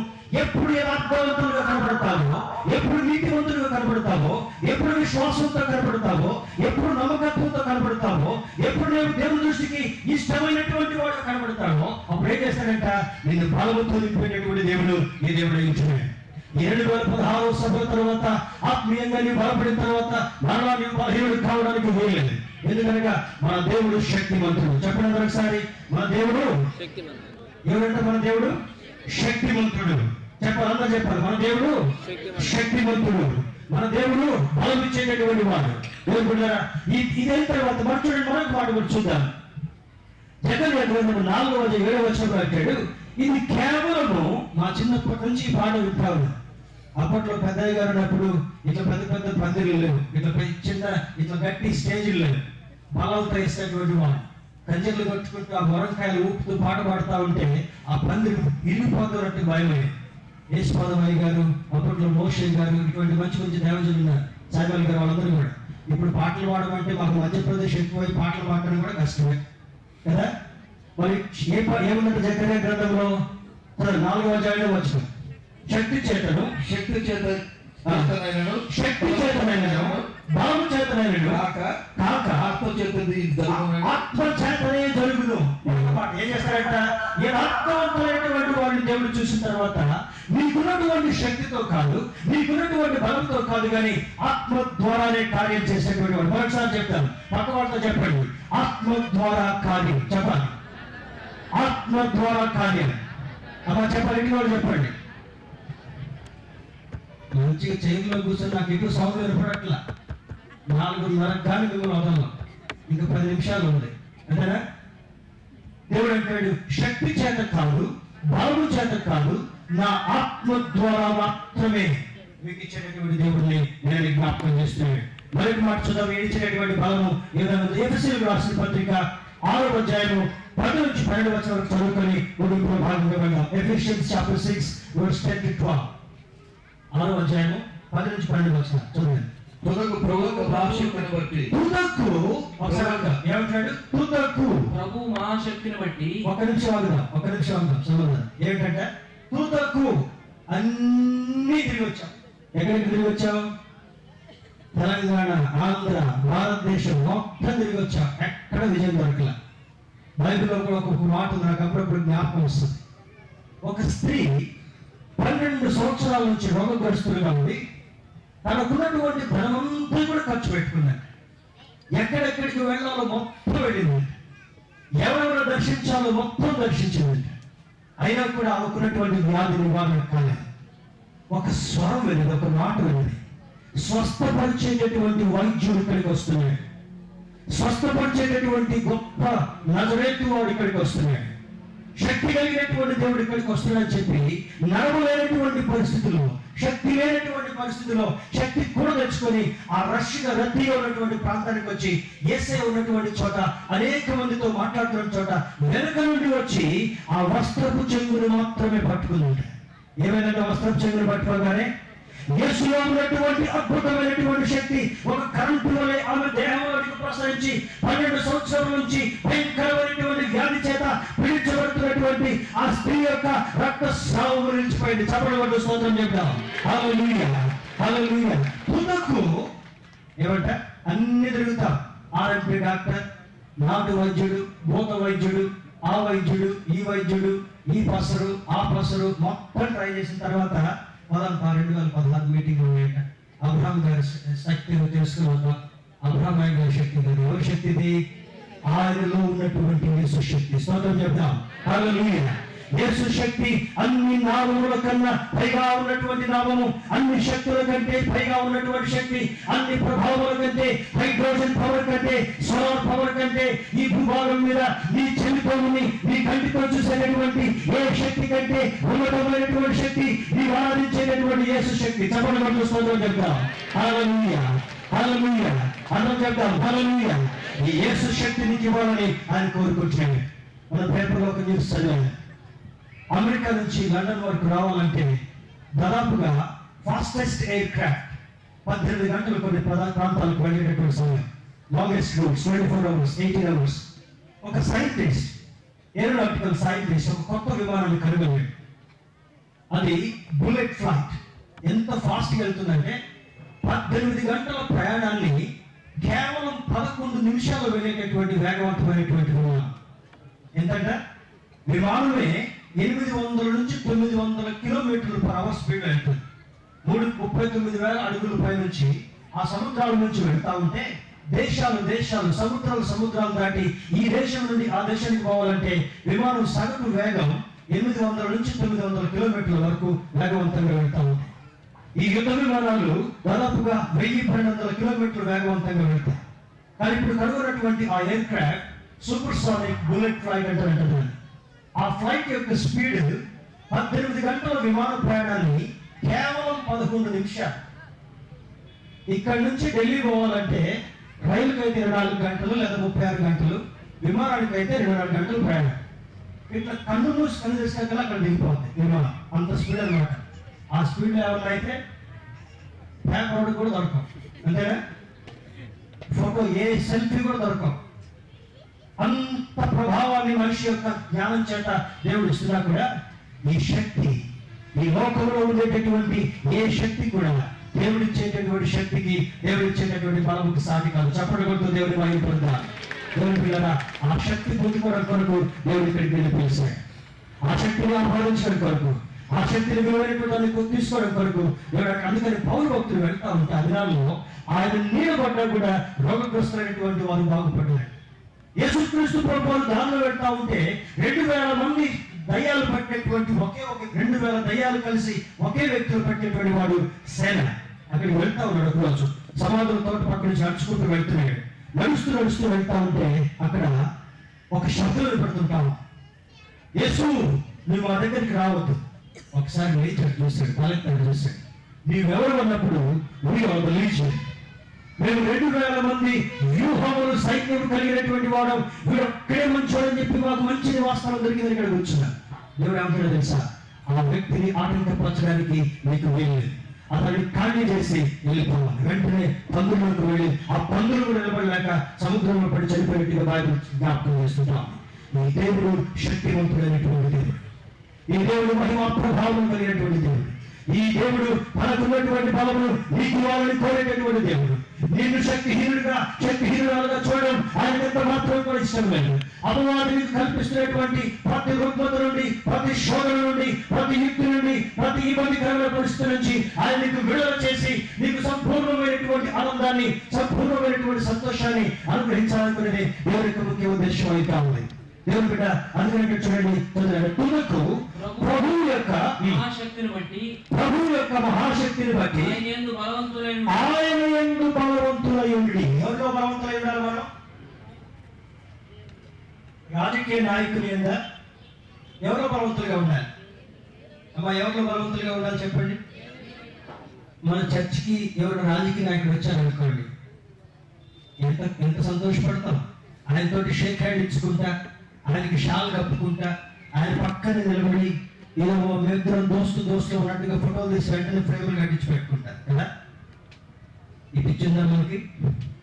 ఎప్పుడు యథార్థవంతులుగా కనబడతావో, ఎప్పుడు నీతివంతులుగా కనబడతావో, ఎప్పుడు విశ్వాసంతో కనబడతావో, ఎప్పుడు నమ్మకత్వంతో కనబడతావో, ఎప్పుడు నేను దేవుని దృష్టికి ఇష్టమైనటువంటి వాడు కనబడతావో, అప్పుడు ఏం చేస్తాడంట? నిన్ను బలవంతో నింపినటువంటి దేవుడు నీ దేవుడు ఇచ్చినాడు. 2016 సభల తర్వాత ఆత్మీయంగా నీవు బలపడిన తర్వాత మరలా నీవు బలహీనుడు కావడానికి వీల్లేదు. ఎందుకనగా మన దేవుడు శక్తిమంతుడు. చెప్పండి ఒకసారి, మన దేవుడు ఎవరంటే? మన దేవుడు శక్తిమంతుడు. చెప్పాలి, అందరూ చెప్పాలి. మన దేవుడు శక్తిమంతుడు. మన దేవుడు బలం ఇచ్చేటటువంటి వాడు. ఇదైన తర్వాత మనం చూడండి, మరొక మాట కూడా చూద్దాం. జకర్యా గ్రంథము 4వ అధ్యాయం 7వ వచనంలో అంటాడు, ఇది కేవలము మా చిన్నప్పటి నుంచి ఈ పాట వింటాము. అప్పట్లో పెద్దయ్య గారు ఉన్నప్పుడు ఇట్లా పెద్ద పెద్ద పందిళ్ళు లేవు, ఇట్లా గట్టి స్టేజీలు లేవు. బలాలతో వేసేటువంటి వాళ్ళు కంచెలు కట్టుకుంటూ ఆ మురంకాయలు ఊపుతూ పాట పాడుతూ ఉంటే ఆ పందిరి ఇరిగిపోతున్నట్టు భయమయ్యేది. యేసుపాదమయ్య గారు, అప్పట్లో మోషే గారు, ఇటువంటి మంచి మంచి దేవజనులు ఉన్నారు, సాయిబాబు గారు, వాళ్ళందరూ కూడా. ఇప్పుడు పాటలు పాడమంటే మాకు మధ్యప్రదేశ్ ఎక్కువై పాటలు పాడడం కూడా కష్టమే కదా. మరి ఏమున్నట్టు జకర్యా గ్రంథంలో 4వ అధ్యాయంలో వచ్చిన శక్తి చేతను బలము చేతనైనను కాక ఆత్మ చేతనే జరుగును. ఏం చేస్తారంట? ఈ ఆత్మవంతులైనటువంటి వాడిని దేవుడు చూసిన తర్వాత నీకున్నటువంటి శక్తితో కాదు, నీకున్నటువంటి బలంతో కాదు, కానీ ఆత్మ ద్వారానే కార్యం చేసేటువంటి వాడు. మరొకసారి చెప్తాను, పక్క వాళ్ళతో చెప్పండి, ఆత్మ ద్వారా కార్యం చెప్పాలి. ఆత్మ ద్వారా కార్యం అలా చెప్పాలి. ఇంటి వాళ్ళు చెప్పండి. మంచిగా చైర్లో కూర్చొని నాకు ఎక్కువ సౌండ్ వినపడట్లా. 4:30 కానీ మిమ్మల్ని వదలం, ఇంకా 10 నిమిషాలు ఉంది అంతేనా? దేవుడు అంటాడు, శక్తి చేత కాదు, బలము చేత కాదు, నా ఆత్మ ద్వారా మాత్రమే మీకు ఇచ్చేటటువంటి దేవుడిని నేను జ్ఞాపకం చేస్తున్నాను. మరొక మాట చూద్దాం. ఇచ్చినటువంటి బలము ఏదైనా ఎఫెసీయులకు రాసిన పత్రిక 6వ అధ్యాయము 10 నుంచి 12 వరకు చదువుకొని ముగింపులో భాగంగా వెళ్దాం. Ephesians chapter 6 verse 10 to 12. 6వ అధ్యాయము 10 నుంచి 12 వరకు చదవండి. తుదకు ప్రభువు మహాశక్తిని బట్టి, తుదకు ఏమంటాడు? తుదకు ప్రభు మహాశక్తిని బట్టి. ఒక నిమిషం ఆగుదాం సమాధానం ఏంటంటే, తుదకు అన్ని తిరిగి వచ్చాం. ఎక్కడికి తిరిగి వచ్చాం? తెలంగాణ, ఆంధ్ర, భారతదేశం మొత్తం తిరిగి వచ్చాం. ఎక్కడ విజయం దొరకల. బైబిల్లో కూడా ఒక మాట నాకు అప్పుడప్పుడు జ్ఞాపకం వస్తుంది. ఒక స్త్రీ 12 సంవత్సరాల నుంచి రోగగ్రస్తులుగా ఉంది. తనకున్నటువంటి ధనమంతా కూడా ఖర్చు పెట్టుకున్నాడు. ఎక్కడెక్కడికి వెళ్ళాలో మొత్తం వెళ్ళింది, ఎవరెవరు దర్శించాలో మొత్తం దర్శించింది. అయినా కూడా ఆమెకున్నటువంటి వ్యాధి నివారణ కాలేదు. ఒక స్వరం వెళ్ళింది, ఒక మాట వెళ్ళింది. స్వస్థపరిచేటటువంటి వైద్యుడు ఇక్కడికి వస్తున్నాడు, స్వస్థపరిచేటటువంటి గొప్ప నజరేతు వాడు ఇక్కడికి వస్తున్నాడు, శక్తి కలిగినటువంటి దేవుడు ఇక్కడికి వస్తున్నాడని చెప్పి నడవలేనటువంటి పరిస్థితుల్లో, శక్తి లేనటువంటి పరిస్థితుల్లో శక్తి కూడా తెచ్చుకొని ఆ రద్దీగా ఉన్నటువంటి ప్రాంతానికి వచ్చి యేసయ్య ఉన్నటువంటి చోట అనేక మందితో మాట్లాడుతున్న చోట వెనుక నుండి వచ్చి ఆ వస్త్రపు చెంగును మాత్రమే పట్టుకుంది. ఏమైనా వస్త్రపు చెంగును పట్టుకోగానే యేసులో ఉన్నటువంటి అద్భుతమైనటువంటి శక్తి ఒక కరెంటు వలె ఆమె దేహంలోకి ప్రసరించి 12 సంవత్సరాల నుంచి భయంకరమైనటువంటి వ్యాధి చేత పీడించబడుతున్నటువంటి ఆ స్త్రీ యొక్క రక్తస్రావం నిలిచిపోయింది. చప్పటి స్తోత్రం చెప్తాం. హల్లెలూయా, హల్లెలూయా. తుదకు ఏమంట? అన్ని తిరుగుతాం. ఆర్ఎంపీ డాక్టర్, నాటు వైద్యుడు, భూత వైద్యుడు, ఆ వైద్యుడు, ఈ వైద్యుడు, ఈ పసరు, ఆ పసరు మొత్తం ట్రై చేసిన తర్వాత 2016 మీటింగ్ ఉన్నాయట. అబ్రహాం గారి శక్తిని తెలుసుకున్నాక అబ్రహాం గారి శక్తి కాదు. ఎవరి శక్తిది? ఆయనలో ఉన్నటువంటి యేసు శక్తి. స్తోత్రం చెప్తాం. హల్లెలూయా. యేసు శక్తి అన్ని నామముల కన్నా పైగా ఉన్నటువంటి నామము, అన్ని శక్తుల కంటే పైగా ఉన్నటువంటి శక్తి, అన్ని ప్రభావాల కంటే, హైడ్రోజన్ పవర్ కంటే, సోలార్ పవర్ కంటే, ఈ భూభాగం మీద నీ చెవితో నీ కంటితో చూసేటటువంటి ఏ శక్తి కంటే ఉన్నతమైనటువంటి శక్తి నీవు ఆరాధించేటటువంటి యేసు శక్తి. చెప్పండి, మనం స్తోత్రం చెప్తాం. హల్లెలూయా, హల్లెలూయా. అందరం చెప్తాం హల్లెలూయా. ఈ యేసు శక్తి నీకు ఇవ్వాలని ఆయన కోరుకుంటున్నాడు. మన పేపర్లో ఒక న్యూస్ చదివాను. అమెరికా నుంచి లండన్ వరకు రావాలంటే దాదాపుగా ఫాస్టెస్ట్ ఎయిర్ క్రాఫ్ట్ 18 గంటలు కొన్ని ప్రాంతాలకు వెళ్ళేటటువంటి సమయం. Longest route 24 hours, 18 hours. ఒక సైంటిస్ట్, ఏరోనాటికల్ సైంటిస్ట్ ఒక కొత్త విమానాన్ని కనుగొన్నాడు. అది బుల్లెట్ ఫ్లైట్. ఎంత ఫాస్ట్గా వెళ్తుందంటే 18 గంటల ప్రయాణాన్ని కేవలం 11 నిమిషాలు వెళ్ళేటటువంటి వేగవంతమైనటువంటి విమానం. ఎంతంటే విమానమే 800 నుంచి 900 km/h స్పీడ్ వెళ్తుంది. 39,000 అడుగుల పై నుంచి ఆ సముద్రాల నుంచి వెళ్తా ఉంటే దేశాలు సముద్రాలు దాటి ఈ దేశం నుండి ఆ దేశానికి పోవాలంటే విమానం సగటు వేగం 800 నుంచి 900 కిలోమీటర్ల వరకు వేగవంతంగా వెళ్తా ఉంటాయి. ఈ యుద్ధ విమానాలు దాదాపుగా 1200 కిలోమీటర్లు వేగవంతంగా వెళ్తాయి. కానీ ఇప్పుడు కనుగొన్నటువంటి ఆ air craft super sonic bullet flight అంటారు. ఆ ఫ్లైట్ యొక్క స్పీడ్ 18 గంటల విమాన ప్రయాణాన్ని కేవలం 11 నిమిషాలు. ఇక్కడ నుంచి ఢిల్లీ పోవాలంటే రైలుకి అయితే 24 గంటలు లేదా 36 గంటలు, విమానానికి అయితే 24 గంటలు ప్రయాణం. ఇట్లా కన్ను మూసి కన్ను తీసుకెళ్ళి అక్కడ దిగిపోతుంది విమానం. అంత స్పీడ్ అనమాట. ఆ స్పీడ్లో ఏమన్నా అయితే పేపర్ కూడా దొరకం, అంతేనా? ఫోటో ఏ సెల్ఫీ కూడా దొరకం. అంత ప్రభావాన్ని మనిషి యొక్క జ్ఞానం చేత దేవుడు ఇస్తున్నా కూడా ఈ శక్తి, ఈ లోకంలో ఉండేటటువంటి ఏ శక్తి కూడా దేవుడిచ్చేటటువంటి శక్తికి, దేవుడిచ్చేటటువంటి బలముకి సాటి కాదు. చప్పటి కొడుతూ దేవుని మహిమ పొందాలి. దేవుని పిల్లల ఆ శక్తి పొందుకోవడం కొరకు దేవుడి ఇక్కడికి వెళ్ళి పిలిచాడు. ఆ శక్తిని ఆహ్వానించడం కొరకు, ఆ శక్తిని విలువైనటువంటి తీసుకోవడం కొరకు దేవుడు. అందుకని పౌరు భక్తులు వెళ్తా ఉంటే ఆ దినాల్లో ఆయన నీడబడ్డా కూడా రోగగ్రస్తులైనటువంటి వారు బాగుపడ్డారు. యేసుక్రీస్తు ప్రభువు దానిలో వెళ్తా ఉంటే 2000 మంది దయ్యాలు పట్టినటువంటి ఒకే ఒక 2000 దయ్యాలు కలిసి ఒకే వ్యక్తులు పట్టినటువంటి వాడు సేన అక్కడికి వెళ్తా ఉన్నాడు. ఒకరోజు సమాధుల తోట పక్క నుంచి నడుచుకుంటూ వెళ్తున్నాడు. నడుస్తూ వెళ్తా ఉంటే అక్కడ ఒక శబ్దం వినపడుతుంటాము, యేసు నువ్వు మా దగ్గరికి రావద్దు. ఒకసారి లేచాడు, చూశాడు, తలెత్తాడు, చూశాడు. నీవెవరు అన్నప్పుడు లేచాడు. మేము 2000 మంది వ్యూహములు సైన్యం కలిగినటువంటి వాడు, వీడు ఒక్కడే మంచోడని చెప్పి మాకు మంచి నివాసాలు దొరికిందని ఇక్కడ కూర్చున్నాడు. దేవుడు ఏమంటాడో తెలుసా? ఆ వ్యక్తిని ఆటంకపరచడానికి నీకు వీల్లేదు, అతన్ని ఖాళీ చేసి వెళ్ళిపోవాలి. వెంటనే పందులకు వెళ్ళి ఆ పందులు కూడా నిలబడలేక సముద్రంలో పడి చనిపోయినట్టుగా బైబిల్ జ్ఞాపకం చేస్తుంటాం. ఈ దేవుడు శక్తివంతుడైనటువంటి దేవుడు, ఈ దేవుడు మహిమా ప్రభావం కలిగినటువంటి దేవుడు, ఈ దేవుడు మనకున్నటువంటి బలమును నీకు ఇవ్వాలని కోరేటటువంటి దేవుడు. నిన్ను శక్తిహీనురాలుగా చూడడం ఆయన ఎంత మాత్రం కూడా ఇష్టం లేదు. అపవాదిని కల్పిస్తున్నటువంటి ప్రతి రుగ్మత నుండి, ప్రతి శోధన నుండి, ప్రతి యుక్తి నుండి, ప్రతి ఇబ్బందికరమైన పరిస్థితి నుంచి ఆయన నీకు విడుదల చేసి నీకు సంపూర్ణమైనటువంటి ఆనందాన్ని, సంపూర్ణమైనటువంటి సంతోషాన్ని అనుగ్రహించాలనుకునేది దేవుని యొక్క ముఖ్య ఉద్దేశం అయితే ఉంది. దేవుని బిడ్డ అందుకంటే చూడండి, తునకు ప్రభువు యొక్క మహాశక్తిని బట్టి ఆయన యందు బలవంతులై ఉండి. ఎవరిలో బలవంతులై ఉండాలి? మనం రాజకీయ నాయకులు ఏందా? ఎవరో బలవంతులుగా ఉండాలి. అమ్మా, ఎవరిలో బలవంతులుగా ఉండాలి చెప్పండి. మన చర్చికి ఎవరు రాజకీయ నాయకుడు వచ్చారనుకోండి, ఎంత సంతోషపడతాం. ఆయనతోటి షేక్ హ్యాండ్ ఇచ్చుకుంటా, ఆయనకి షాల్ కప్పుకుంటా, ఆయన పక్కన నిలబడి ఏదో మేమిద్దరం దోస్తులు ఉన్నట్టుగా ఫోటోలు తీసి వెంటనే ఫ్రేములు కట్టించి పెట్టుకుంటారు కదా. ఈ పిచ్చిందా మనకి?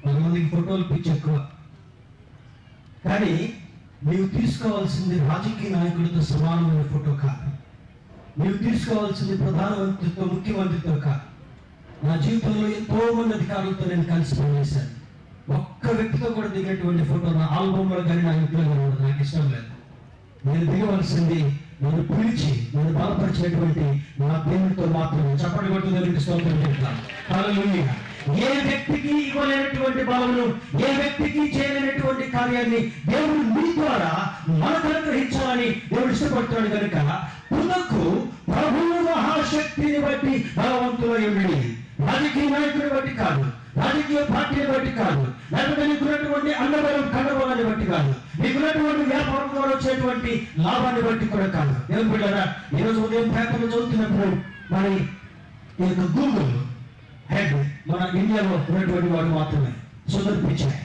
కొంతమందికి ఫోటోలు పిచ్చి ఎక్కువ. కానీ నీవు తీసుకోవాల్సింది రాజకీయ నాయకులతో సమానమైన ఫోటో కాదు. నీవు తీసుకోవాల్సింది ప్రధానమంత్రితో, ముఖ్యమంత్రితో కాదు. నా జీవితంలో ఎంతో మంది అధికారులతో నేను కలిసి పనిచేశాను. ఒక్క వ్యక్తితో కూడా దిగినటువంటి ఫోటో నా ఆల్బమ్లో కానీ నా ఇంట్లో కానీ నాకు ఇష్టం లేదు. నేను దిగవలసింది నన్ను పిలిచి నన్ను బలపరిచినటువంటి నా దేవుడితో మాత్రమే. చప్పటి కొట్టు దేవుడికి స్తోత్రం చెప్తాను. హల్లెలూయా. ఏ వ్యక్తికి ఇవ్వలేనటువంటి బలమును, ఏ వ్యక్తికి చేయలేనటువంటి కార్యాన్ని దేవుడు మీ ద్వారా మనకు అనుగ్రహించాలని దేవుడు ఇష్టపడుతున్నాడు కనుక తునకు ప్రభువు మహాశక్తిని బట్టి బలవంతులై ఉండి. రాజకీయ నాయకుని బట్టి కాదు, రాజకీయ పార్టీని బట్టి కాదు, లేకపోతే నీకున్నటువంటి అన్నబలం కండబలాన్ని బట్టి కాదు, నీకున్నటువంటి వ్యాపారం ద్వారా వచ్చేటువంటి లాభాన్ని బట్టి కూడా కాదు. ఏం బిడ్డారా, ఈరోజు ఉదయం పేపర్లు చదువుతున్నప్పుడు మరి ఈ యొక్క గూగుల్ హెడ్ మన ఇండియాలో ఉన్నటువంటి వాడు మాత్రమే సుందర్ పిచాయ్.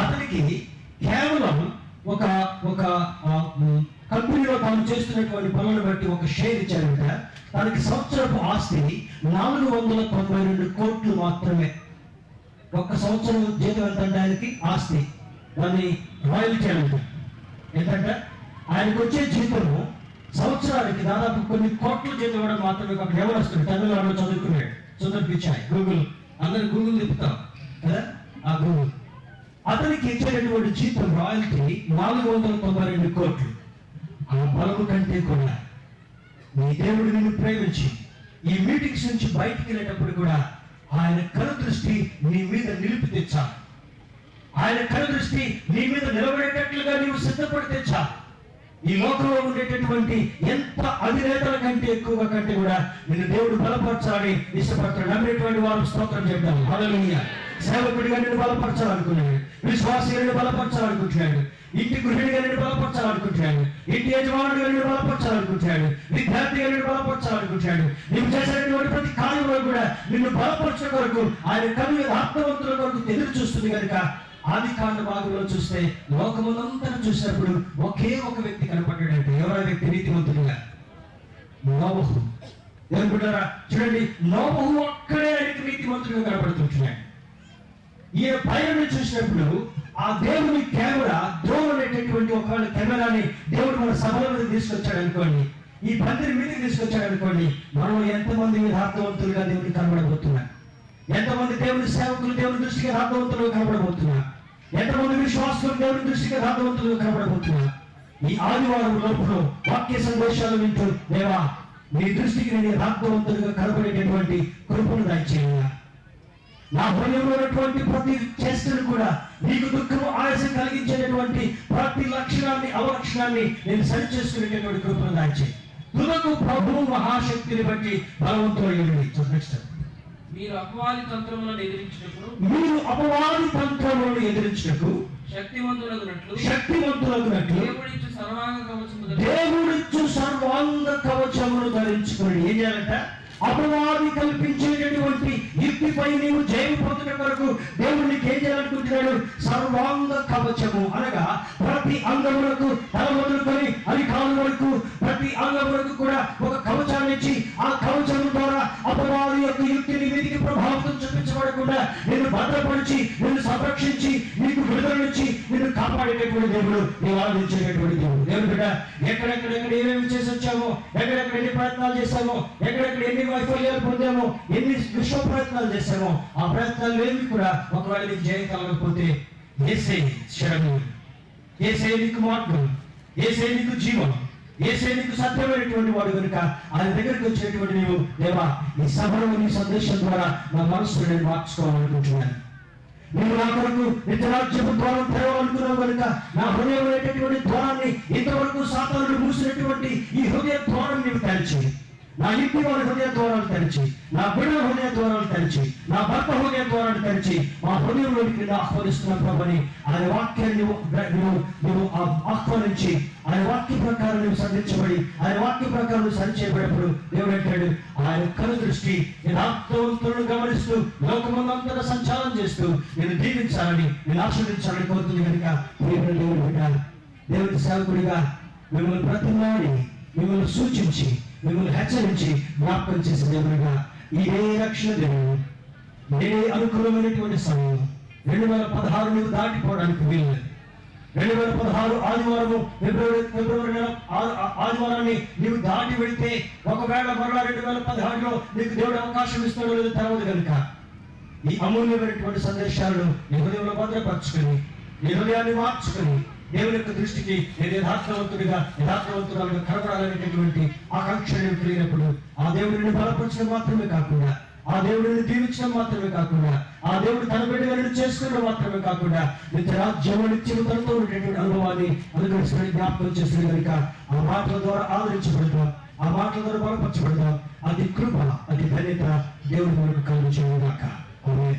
అతనికి కేవలం ఒక కంపెనీలో తాను చేస్తున్నటువంటి పనులను బట్టి ఒక షేర్ ఇచ్చారంట. తనకి సంవత్సరపు ఆస్తి 492 కోట్లు మాత్రమే. ఒక్క సంవత్సరం జీతం ఎంతంటే ఆయనకి ఆస్తి, దాన్ని రాయల్టీ అంటారు. ఏంటంటే ఆయనకు వచ్చే జీతము సంవత్సరానికి దాదాపు కొన్ని కోట్ల జీతం ఇవ్వడం మాత్రమే. అక్కడ ఎవరు వస్తుంది? తమిళనాడులో చదువుకున్నాడు సుందర్ పిచాయ్. గూగుల్, అందరు గూగుల్ తిప్పుతాం కదా, ఆ గూగుల్. అతనికి ఇచ్చేటటువంటి జీతం రాయల్టీ 492 కోట్లు. ఆ బలము కంటే కూడా నీ దేవుడు నిన్ను ప్రేమించి ఈ మీటింగ్స్ నుంచి బయటికి వెళ్ళేటప్పుడు కూడా ఆయన కనుదృష్టి నీ మీద నిలిపి తెచ్చాలి. ఆయన కనుదృష్టి నీ మీద నిలబడేటట్లుగా నీవు సిద్ధపడితే చాలు. ఈ లోకంలో ఉండేటటువంటి ఎంత అధినేతల కంటే ఎక్కువగా కంటే కూడా నిన్ను దేవుడు బలపరచాలని ఇష్టపడతాడు. నమ్మేటువంటి వారు స్తోత్రం చెప్తాను. హల్లెలూయా. సేవకుడిగా నిన్ను బలపరచాలనుకున్నాడు. విశ్వాసిగా నిన్ను బలపరచాలనుకుంటున్నాడు, ఇంటి గృహిణిగా నిన్ను బలపరచాలనుకుంటున్నాడు, ఇంటి యజమానుడిగా నిన్ను బలపరచాలనుకుంటున్నాడు, విద్యార్థిగా నిన్ను బలపరచాలనుకుంటున్నాడు. నీవు చేసేటువంటి ప్రతి కార్యంలో కూడా నిన్ను బలపరచడం కొరకు ఆయన కవి ఆత్మవంతుల కొరకు ఎదురు చూస్తుంది కనుక ఆదికాండ భాగంలో చూస్తే లోకములంతా చూసినప్పుడు ఒకే ఒక వ్యక్తి కనపడ్డాడంటే ఎవరో వ్యక్తి నీతిమంతుడిగా నోవహు. అనుకుంటారా? చూడండి, నోవహు ఒక్కడే ఆయనకి నీతిమంతుడిగా కనపడుతుంటున్నాడు. ఈ పైన చూసినప్పుడు ఆ దేవుని కెమెరా డ్రోన్ అనేటటువంటి ఒకవేళ కెమెరాని దేవుడు మన సభల మీద తీసుకొచ్చాడు అనుకోండి, ఈ పందిరి మీదకి తీసుకొచ్చాడు అనుకోండి, మనం ఎంతమంది యథార్థవంతులుగా దేవుడికి కనబడబోతున్నారు, ఎంతమంది దేవుని సేవకులు దేవుని దృష్టికి యథార్థవంతులుగా కనబడబోతున్నారు, ఎంతమంది విశ్వాసులు దేవుని దృష్టికి యథార్థవంతులుగా కనబడబోతున్నారు. ఈ ఆదివారం లోపల వాక్య సందేశాలు వింటూ దేవా నీ దృష్టికి నేను యథార్థవంతులుగా కనబడేటటువంటి కృపను దయచేయాలి. నా హృదయంలో ఉన్నటువంటి ప్రతి చేష్టను కూడా నీకు దుఃఖము ఆయాసం కలిగించేటటువంటి ప్రతి లక్షణాన్ని అవలక్షణాన్ని నేను సరి చేసుకునేటటువంటి కృపను దాచి తుదకు ప్రభువు మహాశక్తిని బట్టి బలవంతులయ్యండి. నెక్స్ట్, మీరు అపవాది తంత్రములను ఎదిరించినప్పుడు శక్తివంతులగునట్లు దేవుడిచ్చు సర్వాంగ కవచమును ధరించుకోండి. ఏం చేయాలంట? అపవాది కల్పించేటటువంటి యుక్తిపై నీవు జయం పొందడం వరకు దేవుడు నీకు ఏం చేయాలనుకుంటున్నాడు? సర్వాంగ కవచము అనగా ప్రతి అంగములకు తల మొదలుకొని అరికాలు వరకు ప్రతి అంగములకు కూడా ఒక కవచాన్ని ఇచ్చి ఆ కవచము ద్వారా అపవాది యొక్క యుక్తిని మీదికి ప్రభావితం చూపించబడకుండా నిన్ను భద్రపరిచి నిన్ను సంరక్షించి నీకు విడుదలనిచ్చి నిన్ను కాపాడేటటువంటి దేవుడు, నీవు ఆరాధించేటటువంటి దేవుడు. దేవుడు బిడ్డ, ఎక్కడెక్కడ ఏమేమి చేసి వచ్చామో, ఎక్కడెక్కడ ఎన్ని ప్రయత్నాలు చేశామో, ఎక్కడెక్కడ ఎన్ని వైఫల్యాలు పొందామో, ఎన్ని విశ్వ ప్రయత్నాలు చేశామో, ఆ ప్రయత్నాలు ఏమి కూడా ఒకవేళ నీకు జయం కలగకపోతే యేసే శరణు, యేసే నీకు మార్గం, యేసే నీకు జీవం, యేసే నీకు సత్యమైనటువంటి వాడు కనుక ఆయన దగ్గరికి వచ్చేటువంటి నీవు దేవా ఈ సభలో నీ సందేశం ద్వారా నా మనసును నేను మార్చుకోవాలనుకుంటున్నాను. నువ్వు నా కొరకు నిత్యరాజ్యపు ద్వారం తెరవాలనుకున్నావు కనుక నా హృదయం అనేటటువంటి ద్వారాన్ని ఇంతవరకు సాతానుడు మూసినటువంటి ఈ హృదయ ద్వారం నీవు తెరిచి, నా ఇంటి వారి హృదయ ద్వారాలు తెరిచి, నా బిడ్డల హృదయ ద్వారాలు తెరిచి, నా భర్త హృదయ ద్వారాలు తెరిచి మా హృదయంలోకి నేను ఆహ్వానిస్తున్న ప్రభుని ఆయన వాక్యాన్ని నువ్వు ఆహ్వానించి ఆయన వాక్య ప్రకారం నువ్వు సంధించబడి ఆయన వాక్య ప్రకారం సరిచేయబడినప్పుడు దేవుడు అంటాడు ఆయన కను దృష్టి యథార్థవంతులను గమనిస్తూ లోకమంతా సంచారం చేస్తూ నేను దీవించాలని నేను ఆశీర్వదించాలని కోరుతుంది కనుక దేవుడు వినాలి. దేవుడి సేవకుడిగా మిమ్మల్ని ప్రతిమాడి మిమ్మల్ని సూచించి మిమ్మల్ని హెచ్చరించి జ్ఞాపకం చేసే దేవుడిగా ఇదే రక్షణ దేవుడు ఇదే అనుకూలమైనటువంటి సమయం 2016 నువ్వు దాటిపోవడానికి వీలు. 2016 ఆదివారము ఫిబ్రవరి నెల ఆదివారాన్ని నీవు దాటి వెళితే ఒకవేళ మరలా 2016లో నీకు దేవుడు అవకాశం ఇస్తాడో లేదో తెలవదు కనుక ఈ అమూల్యమైనటువంటి సందేశాలను నీ హృదయంలో భద్రపరచుకొని నీ హృదయాన్ని మార్చుకొని దేవుని యొక్క దృష్టికి నేను యథార్థవంతురాలుగా కనబడాలనేటటువంటి ఆకాంక్ష నేను కలిగినప్పుడు ఆ దేవుడిని బలపరచడం మాత్రమే కాకుండా ఆ దేవుడిని దీవించడం మాత్రమే కాకుండా ఆ దేవుడు తన బిడ్డలను చేసుకోవడం మాత్రమే కాకుండా నిత్యరాజ్యము నిత్యము తనతో ఉండేటువంటి అనుభవాన్ని అనుగ్రహించడానికి జ్ఞాపకం చేసిన కనుక ఆ మాటల ద్వారా ఆదరించబడతాం, ఆ మాటల ద్వారా బలపరచబడతాం. అది కృప, అది ధన్యత దేవుడి మనకు కలుగు చేయగాక. ఆమేన్.